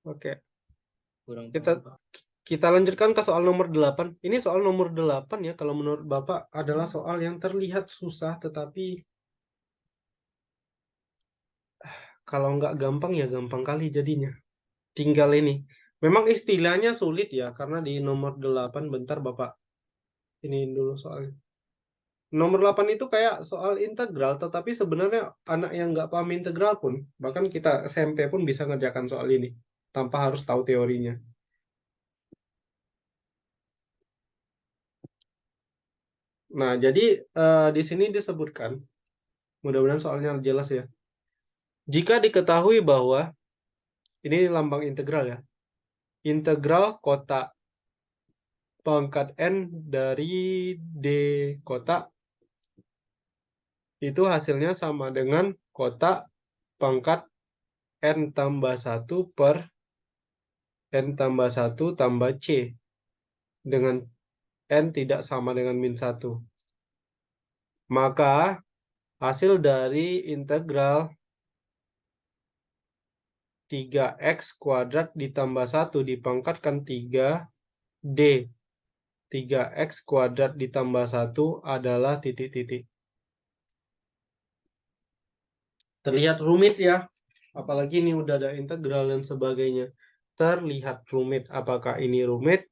Oke, Kurang kita paham, Pak. kita lanjutkan ke soal nomor 8. Ini soal nomor 8 ya, kalau menurut Bapak adalah soal yang terlihat susah, tetapi kalau nggak gampang ya gampang kali jadinya. Tinggal ini. Memang istilahnya sulit ya, karena di nomor 8, bentar Bapak. Ini dulu soalnya. Nomor 8 itu kayak soal integral, tetapi sebenarnya anak yang nggak paham integral pun, bahkan kita SMP pun bisa ngerjakan soal ini, tanpa harus tahu teorinya. Nah, jadi di sini disebutkan, mudah-mudahan soalnya jelas ya. Jika diketahui bahwa, ini lambang integral ya, integral kotak pangkat N dari D kotak, itu hasilnya sama dengan kotak pangkat N tambah 1 per N tambah 1 tambah C, dengan N tidak sama dengan min 1. Maka hasil dari integral 3x kuadrat ditambah 1 dipangkatkan 3D 3x kuadrat ditambah 1 adalah titik-titik. Terlihat rumit ya, apalagi ini udah ada integral dan sebagainya. Terlihat rumit. Apakah ini rumit?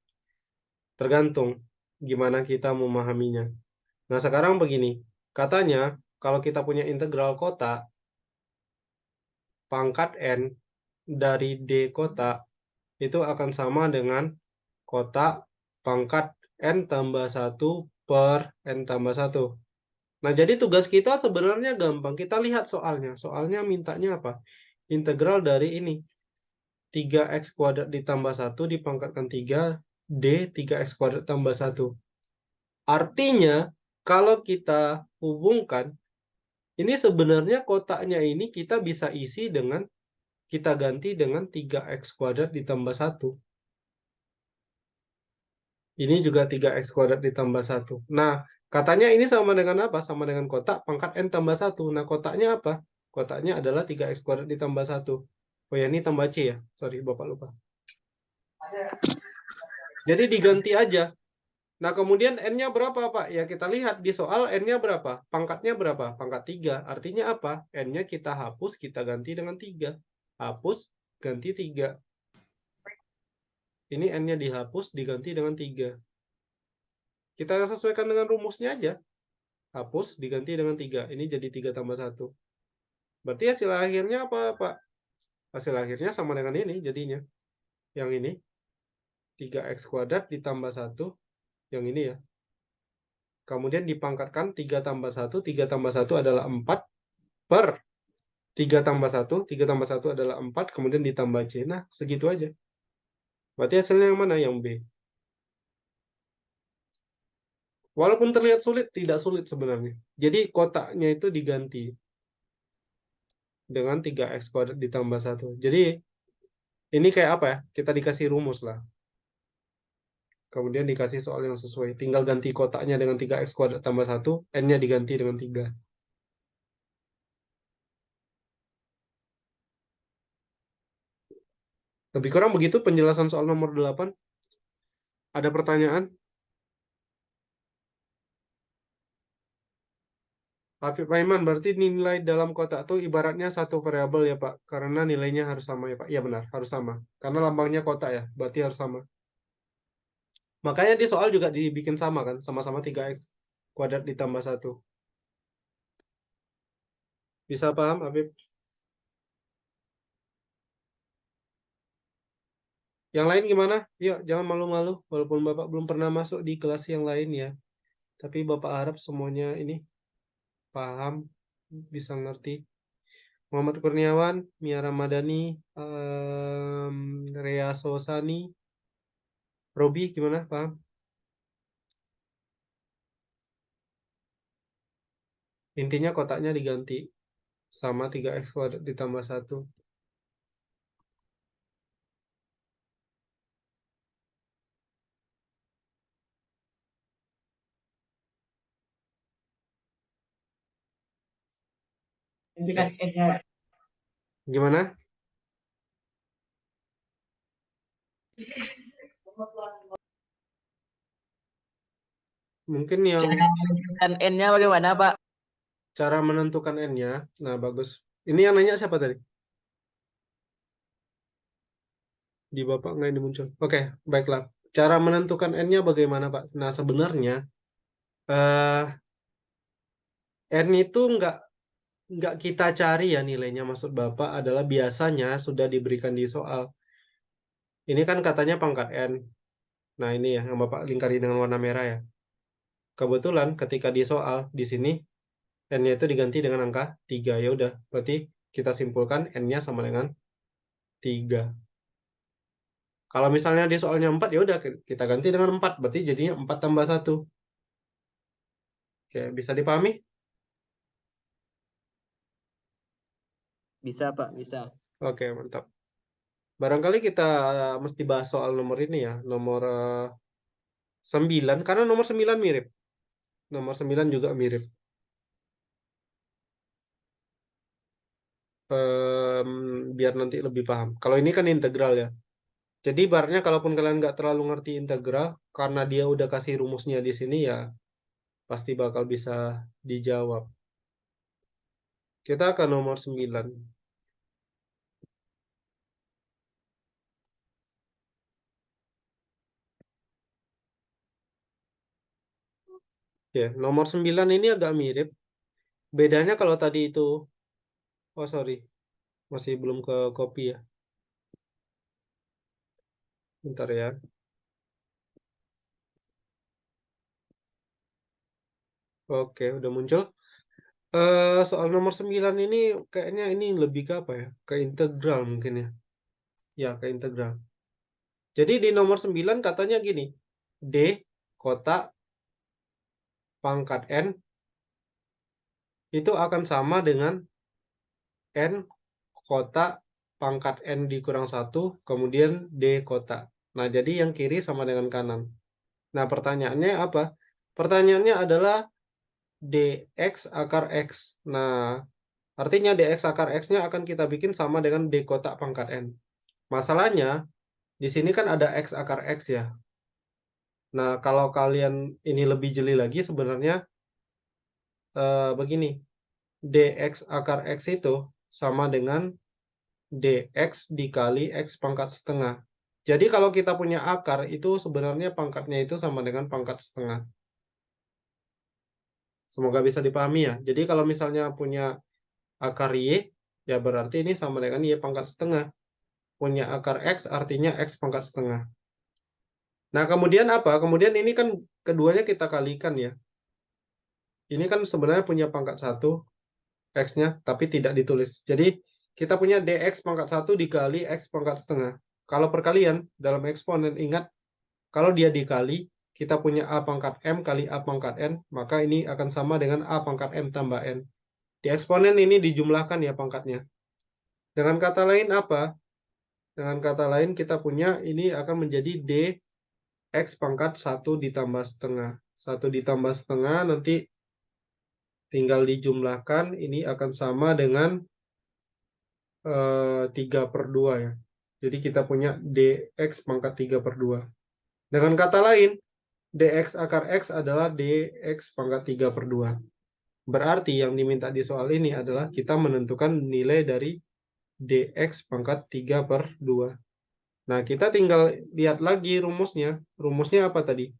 Tergantung gimana kita memahaminya. Nah, sekarang begini. Katanya, kalau kita punya integral kotak, pangkat N dari D kotak, itu akan sama dengan kotak pangkat N tambah 1 per N tambah 1. Nah, jadi tugas kita sebenarnya gampang. Kita lihat soalnya. Soalnya mintanya apa? Integral dari ini. 3x kuadrat ditambah 1 dipangkatkan 3, D 3x kuadrat tambah 1. Artinya, kalau kita hubungkan, ini sebenarnya kotaknya ini kita bisa isi dengan, kita ganti dengan 3x kuadrat ditambah 1. Ini juga 3x kuadrat ditambah 1. Nah, katanya ini sama dengan apa? Sama dengan kotak pangkat N tambah 1. Nah, kotaknya apa? Kotaknya adalah 3x kuadrat ditambah 1. Oh ya, ini tambah C ya. Sorry, Bapak lupa. Jadi diganti aja. Nah, kemudian N-nya berapa, Pak? Ya, kita lihat di soal N-nya berapa? Pangkatnya berapa? Pangkat 3. Artinya apa? N-nya kita hapus, kita ganti dengan 3. Hapus, ganti 3. Ini N-nya dihapus, diganti dengan 3. Kita sesuaikan dengan rumusnya aja. Hapus, diganti dengan 3. Ini jadi 3 tambah 1. Berarti hasil akhirnya apa, Pak? Hasil akhirnya sama dengan ini jadinya. Yang ini. 3x kuadrat ditambah 1. Yang ini ya. Kemudian dipangkatkan 3 tambah 1. 3 tambah 1 adalah 4 per 3 tambah 1. 3 tambah 1 adalah 4. Kemudian ditambah C. Nah, segitu aja. Berarti hasilnya yang mana? Yang B. Walaupun terlihat sulit, tidak sulit sebenarnya. Jadi kotaknya itu diganti dengan 3x kuadrat ditambah 1. Jadi ini kayak apa ya? Kita dikasih rumus lah. Kemudian dikasih soal yang sesuai. Tinggal ganti kotaknya dengan 3x kuadrat tambah 1. N-nya diganti dengan 3. Lebih kurang begitu penjelasan soal nomor 8. Ada pertanyaan? Pak Paiman, berarti nilai dalam kotak itu ibaratnya satu variabel ya Pak? Karena nilainya harus sama ya Pak? Iya benar, harus sama. Karena lambangnya kotak ya, berarti harus sama. Makanya di soal juga dibikin sama kan? Sama-sama 3x kuadrat ditambah 1. Bisa paham, Habib? Yang lain gimana? Yuk, jangan malu-malu. Walaupun Bapak belum pernah masuk di kelas yang lain ya. Tapi Bapak harap semuanya ini paham, bisa ngerti. Muhammad Kurniawan, Mia Ramadhani, Rea Sosani, Robi gimana? Paham? Intinya kotaknya diganti sama 3x kuadrat ditambah 1. Dengan N-nya. Gimana? Mungkin yang Dan N-nya bagaimana, Pak? cara menentukan N-nya. Nah, bagus. Ini yang nanya siapa tadi? Di Bapak nggak ini muncul. Oke, baiklah. Cara menentukan N-nya bagaimana, Pak? Nah, sebenarnya N itu nggak kita cari ya nilainya. Maksud Bapak adalah biasanya sudah diberikan di soal. Ini kan katanya pangkat N. Nah, ini ya yang Bapak lingkari dengan warna merah ya. Kebetulan ketika di soal di sini N-nya itu diganti dengan angka 3. Ya udah, berarti kita simpulkan N-nya sama dengan 3. Kalau misalnya di soalnya 4, ya udah kita ganti dengan 4. Berarti jadinya 4 tambah 1. Oke, bisa dipahami? Bisa, Pak, bisa. Oke, mantap. Barangkali kita mesti bahas soal nomor ini ya. Nomor 9, karena nomor 9 mirip. Nomor 9 juga mirip. Biar nanti lebih paham. Kalau ini kan integral ya. Jadi ibaratnya kalaupun kalian nggak terlalu ngerti integral, karena dia udah kasih rumusnya di sini ya, pasti bakal bisa dijawab. Kita ke nomor 9. Ya, nomor 9 ini agak mirip. Bedanya kalau tadi itu, oh sorry, masih belum ke copy ya. Bentar ya. Oke, udah muncul. Soal nomor 9 ini kayaknya ini lebih ke apa ya? Ke integral mungkin ya. Ya, ke integral. Jadi di nomor 9 katanya gini. D kotak pangkat N itu akan sama dengan N kotak pangkat N dikurang 1, kemudian D kotak. Nah, jadi yang kiri sama dengan kanan. Nah, pertanyaannya apa? Pertanyaannya adalah dx akar x. Nah, artinya dx akar x-nya akan kita bikin sama dengan d kotak pangkat n. Masalahnya, di sini kan ada x akar x ya. Nah, kalau kalian ini lebih jeli lagi, sebenarnya begini. Dx akar x itu sama dengan dx dikali x pangkat setengah. Jadi kalau kita punya akar, itu sebenarnya pangkatnya itu sama dengan pangkat setengah. Semoga bisa dipahami ya. Jadi kalau misalnya punya akar Y, ya berarti ini sama dengan Y pangkat setengah. Punya akar X artinya X pangkat setengah. Nah, kemudian apa? Kemudian ini kan keduanya kita kalikan ya. Ini kan sebenarnya punya pangkat 1, X-nya, tapi tidak ditulis. Jadi, kita punya DX pangkat 1 dikali X pangkat setengah. Kalau perkalian, dalam eksponen, ingat, kalau dia dikali, kita punya A pangkat M kali A pangkat N, maka ini akan sama dengan A pangkat M tambah N. Di eksponen ini dijumlahkan ya pangkatnya. Dengan kata lain apa? Dengan kata lain kita punya ini akan menjadi D X pangkat 1 ditambah setengah. 1 ditambah setengah nanti tinggal dijumlahkan. Ini akan sama dengan 3/2 ya. Jadi kita punya DX pangkat 3/2. Dengan kata lain, DX akar X adalah DX pangkat 3/2. Berarti yang diminta di soal ini adalah kita menentukan nilai dari DX pangkat 3/2. Nah, kita tinggal lihat lagi rumusnya. Rumusnya apa tadi?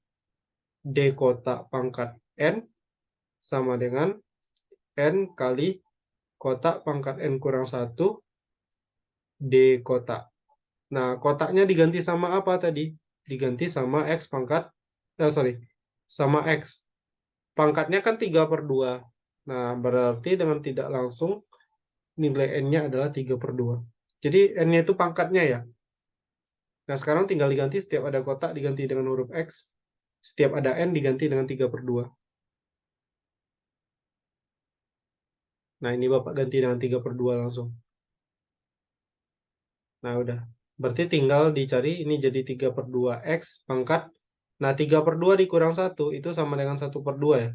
D kotak pangkat N sama dengan N kali kotak pangkat N kurang 1 D kotak. Nah, kotaknya diganti sama apa tadi? Diganti sama X pangkat, sama X. Pangkatnya kan 3/2. Nah, berarti dengan tidak langsung nilai N-nya adalah 3/2. Jadi N-nya itu pangkatnya ya. Nah, sekarang tinggal diganti setiap ada kotak diganti dengan huruf X. Setiap ada N diganti dengan 3/2. Nah, ini Bapak ganti dengan 3/2 langsung. Nah, udah. Berarti tinggal dicari ini jadi 3/2 X pangkat. Nah, 3/2 dikurang 1 itu sama dengan 1/2 ya.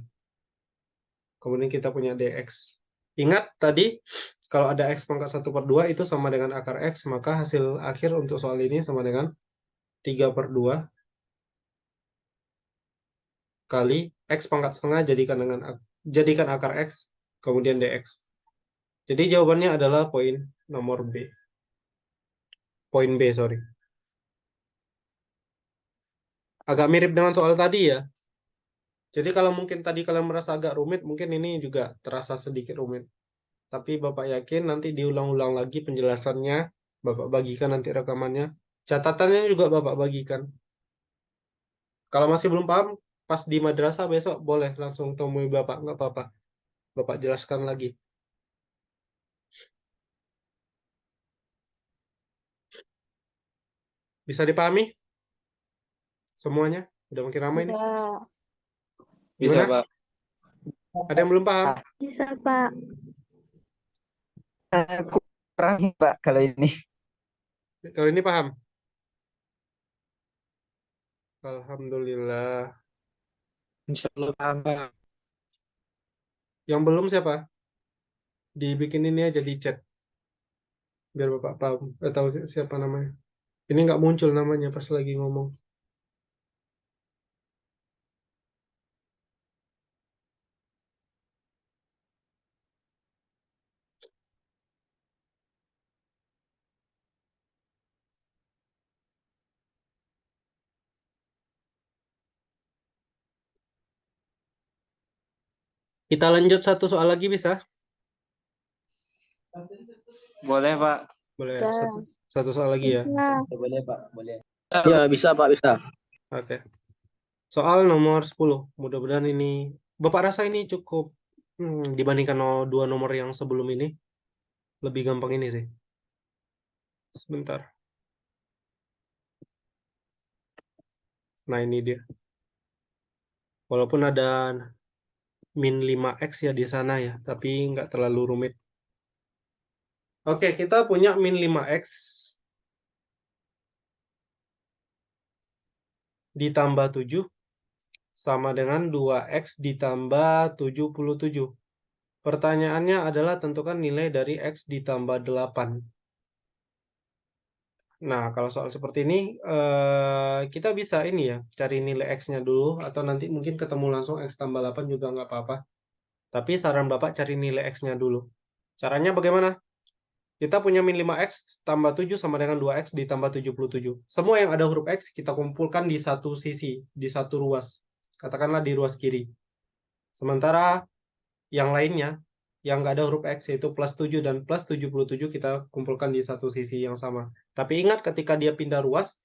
Kemudian kita punya DX. Ingat tadi, kalau ada X pangkat 1/2 itu sama dengan akar X, maka hasil akhir untuk soal ini sama dengan 3/2 kali X pangkat setengah jadikan akar X, kemudian dx. Jadi jawabannya adalah poin nomor B. Poin B, sorry. Agak mirip dengan soal tadi ya. Jadi kalau mungkin tadi kalian merasa agak rumit, mungkin ini juga terasa sedikit rumit. Tapi Bapak yakin nanti diulang-ulang lagi penjelasannya, Bapak bagikan nanti rekamannya. Catatannya juga Bapak bagikan. Kalau masih belum paham, pas di madrasah besok boleh langsung temui Bapak, nggak apa-apa. Bapak jelaskan lagi. Bisa dipahami? Semuanya? Udah makin ramai nih. Bisa, Gimana? Pak. Ada yang belum paham? Bisa, Pak. Kurang Pak kalau ini. Kalau ini paham? Alhamdulillah. Insya Allah paham, Pak. Yang belum siapa? Dibikin ini aja di chat. Biar Bapak paham. Tahu siapa namanya. Ini nggak muncul namanya pas lagi ngomong. Kita lanjut satu soal lagi bisa? Boleh, Pak. Boleh. Bisa. Satu soal lagi ya. Bisa. Boleh Pak, boleh. Ya, bisa, Pak, bisa. Oke. Soal nomor 10. Mudah-mudahan ini Bapak rasa ini cukup dibandingkan dua nomor yang sebelum ini. Lebih gampang ini sih. Sebentar. Nah, ini dia. Walaupun ada min 5x ya di sana ya, tapi nggak terlalu rumit. Oke, kita punya min 5x ditambah 7 sama dengan 2x ditambah 77. Pertanyaannya adalah tentukan nilai dari x ditambah 8. Nah, kalau soal seperti ini, kita bisa ini ya, cari nilai x-nya dulu, atau nanti mungkin ketemu langsung x tambah 8 juga nggak apa-apa. Tapi saran Bapak cari nilai x-nya dulu. Caranya bagaimana? Kita punya min 5x tambah 7 sama dengan 2x ditambah 77. Semua yang ada huruf x kita kumpulkan di satu sisi, di satu ruas. Katakanlah di ruas kiri. Sementara yang lainnya, yang nggak ada huruf x, yaitu plus 7 dan plus 77, kita kumpulkan di satu sisi yang sama. Tapi ingat ketika dia pindah ruas,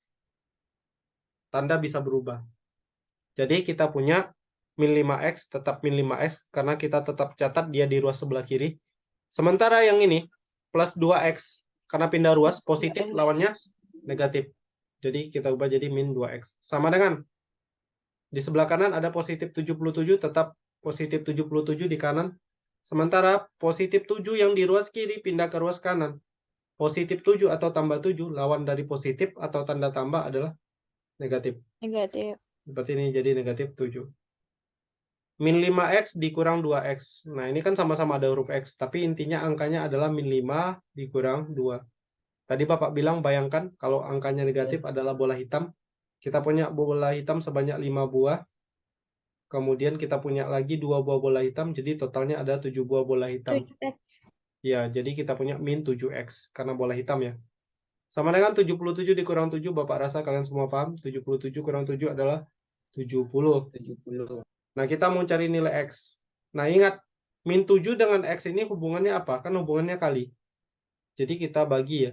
tanda bisa berubah. Jadi kita punya min 5x tetap min 5x, karena kita tetap catat dia di ruas sebelah kiri. Sementara yang ini, plus 2x, karena pindah ruas, positif lawannya negatif. Jadi kita ubah jadi min 2x. Sama dengan di sebelah kanan ada positif 77, tetap positif 77 di kanan. Sementara positif 7 yang di ruas kiri pindah ke ruas kanan. Positif 7 atau tambah 7, lawan dari positif atau tanda tambah adalah negatif. Negatif. Berarti ini jadi negatif 7. Min 5x dikurang 2x. Nah, ini kan sama-sama ada huruf x, tapi intinya angkanya adalah min 5 dikurang 2. Tadi Bapak bilang, bayangkan kalau angkanya negatif adalah bola hitam. Kita punya bola hitam sebanyak 5 buah. Kemudian kita punya lagi 2 buah bola hitam, jadi totalnya ada 7 buah bola hitam. 7x. Ya, jadi kita punya min 7x, karena bola hitam ya. Sama dengan 77 dikurang 7, Bapak rasa kalian semua paham? 77 kurang 7 adalah 70. 70. Nah, kita mau cari nilai x. Nah, ingat, min 7 dengan x ini hubungannya apa? Kan hubungannya kali. Jadi kita bagi ya.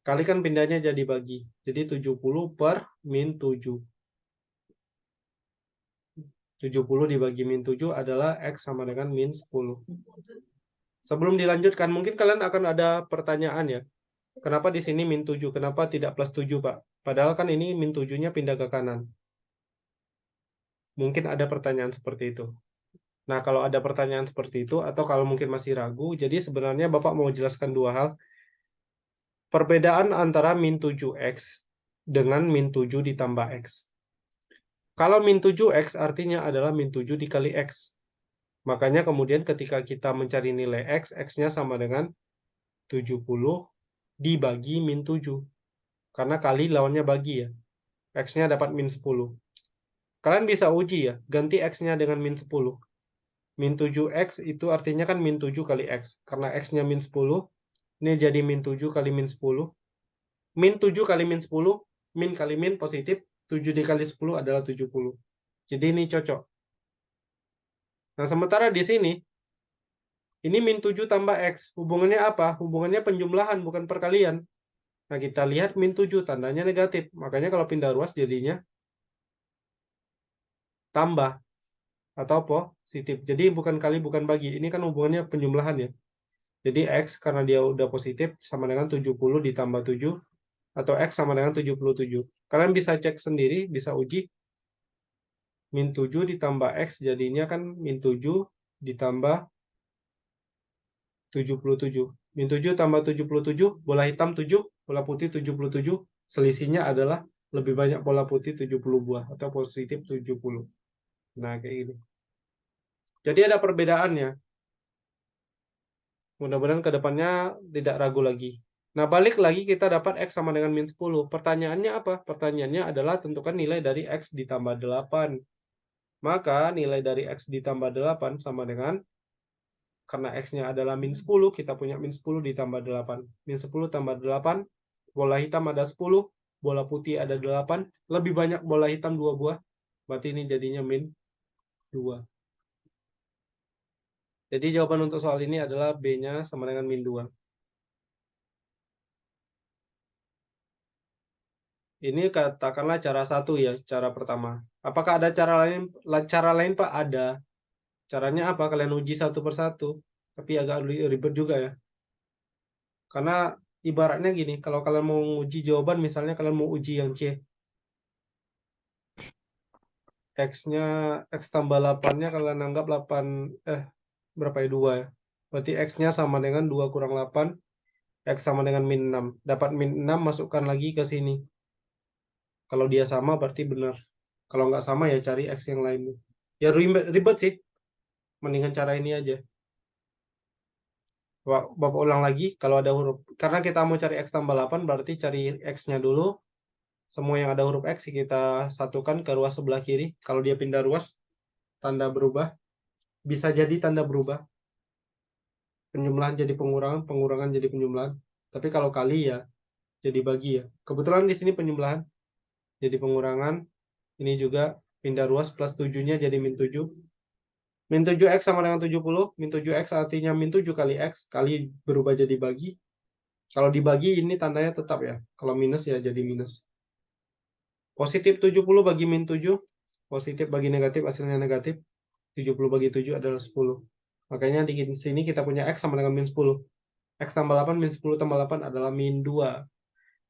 Kali kan pindahnya jadi bagi. Jadi 70 per min 7. 70 dibagi min 7 adalah x sama dengan min 10. Sebelum dilanjutkan, mungkin kalian akan ada pertanyaan ya. Kenapa di sini min 7? Kenapa tidak plus 7, Pak? Padahal kan ini min 7-nya pindah ke kanan. Mungkin ada pertanyaan seperti itu. Nah, kalau ada pertanyaan seperti itu, atau kalau mungkin masih ragu, jadi sebenarnya Bapak mau jelaskan dua hal. Perbedaan antara min 7x dengan min 7 ditambah x. Kalau min 7x artinya adalah min 7 dikali x. Makanya kemudian ketika kita mencari nilai X, X-nya sama dengan 70 dibagi min 7. Karena kali lawannya bagi ya. X-nya dapat min 10. Kalian bisa uji ya, ganti X-nya dengan min 10. Min 7X itu artinya kan min 7 kali X. Karena X-nya min 10, ini jadi min 7 kali min 10. Min 7 kali min 10, min kali min positif, 7 dikali 10 adalah 70. Jadi ini cocok. Nah, sementara di sini, ini min 7 tambah X. Hubungannya apa? Hubungannya penjumlahan, bukan perkalian. Nah, kita lihat min 7, tandanya negatif. Makanya kalau pindah ruas jadinya tambah atau positif. Jadi bukan kali, bukan bagi. Ini kan hubungannya penjumlahan ya. Jadi X karena dia udah positif sama dengan 70 ditambah 7. Atau X sama dengan 77. Kalian bisa cek sendiri, bisa uji. Min 7 ditambah X jadinya kan min 7 ditambah 77. Min 7 tambah 77, bola hitam 7, bola putih 77. Selisihnya adalah lebih banyak bola putih 70 buah atau positif 70. Nah, kayak gini. Jadi ada perbedaannya. Mudah-mudahan ke depannya tidak ragu lagi. Nah, balik lagi kita dapat X sama dengan min 10. Pertanyaannya apa? Pertanyaannya adalah tentukan nilai dari X ditambah 8. Maka nilai dari X ditambah 8 sama dengan, karena X-nya adalah min 10, kita punya min 10 ditambah 8. Min 10 tambah 8, bola hitam ada 10, bola putih ada 8, lebih banyak bola hitam 2 buah, berarti ini jadinya min 2. Jadi jawaban untuk soal ini adalah B-nya sama dengan min 2. Ini katakanlah cara 1 ya, cara pertama. Apakah ada cara lain? Cara lain, Pak? Ada. Caranya apa? Kalian uji satu persatu. Tapi agak ribet juga ya. Karena ibaratnya gini, kalau kalian mau uji jawaban, misalnya kalian mau uji yang C. X-nya, X tambah 8-nya kalian anggap 8, berapa ya? 2 ya. Berarti X-nya sama dengan 2 kurang 8, X sama dengan min 6. Dapat min 6, masukkan lagi ke sini. Kalau dia sama, berarti benar. Kalau nggak sama, ya cari X yang lain. Ya ribet sih. Mendingan cara ini aja. Bapak ulang lagi, kalau ada huruf. Karena kita mau cari X tambah 8, berarti cari X-nya dulu. Semua yang ada huruf X kita satukan ke ruas sebelah kiri. Kalau dia pindah ruas, tanda berubah. Bisa jadi tanda berubah. Penjumlahan jadi pengurangan, pengurangan jadi penjumlahan. Tapi kalau kali ya, jadi bagi ya. Kebetulan di sini penjumlahan. Jadi pengurangan. Ini juga pindah ruas, plus 7-nya jadi min 7. Min 7X sama dengan 70. Min 7X artinya min 7 kali X. Kali berubah jadi bagi. Kalau dibagi ini tandanya tetap ya. Kalau minus ya jadi minus. Positif 70 bagi min 7. Positif bagi negatif, hasilnya negatif. 70 bagi 7 adalah 10. Makanya di sini kita punya X sama dengan min 10. X tambah 8, min 10 tambah 8 adalah min 2.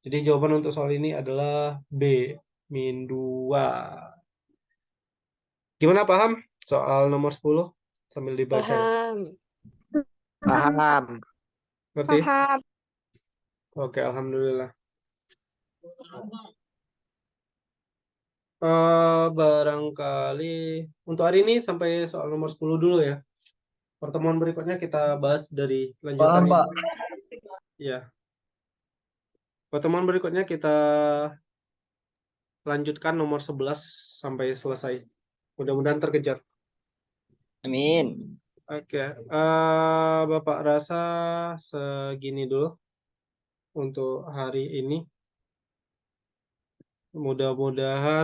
Jadi jawaban untuk soal ini adalah B, min 2. Gimana, paham soal nomor 10? Sambil dibaca. Paham. Paham. Ngerti? Paham. Oke, alhamdulillah. Barangkali untuk hari ini sampai soal nomor 10 dulu ya. Pertemuan berikutnya kita bahas dari lanjutan Paham, Pak. Ya. Pertemuan berikutnya kita lanjutkan nomor 11 sampai selesai. Mudah-mudahan terkejar. Amin. Oke, Bapak rasa segini dulu untuk hari ini. Mudah-mudahan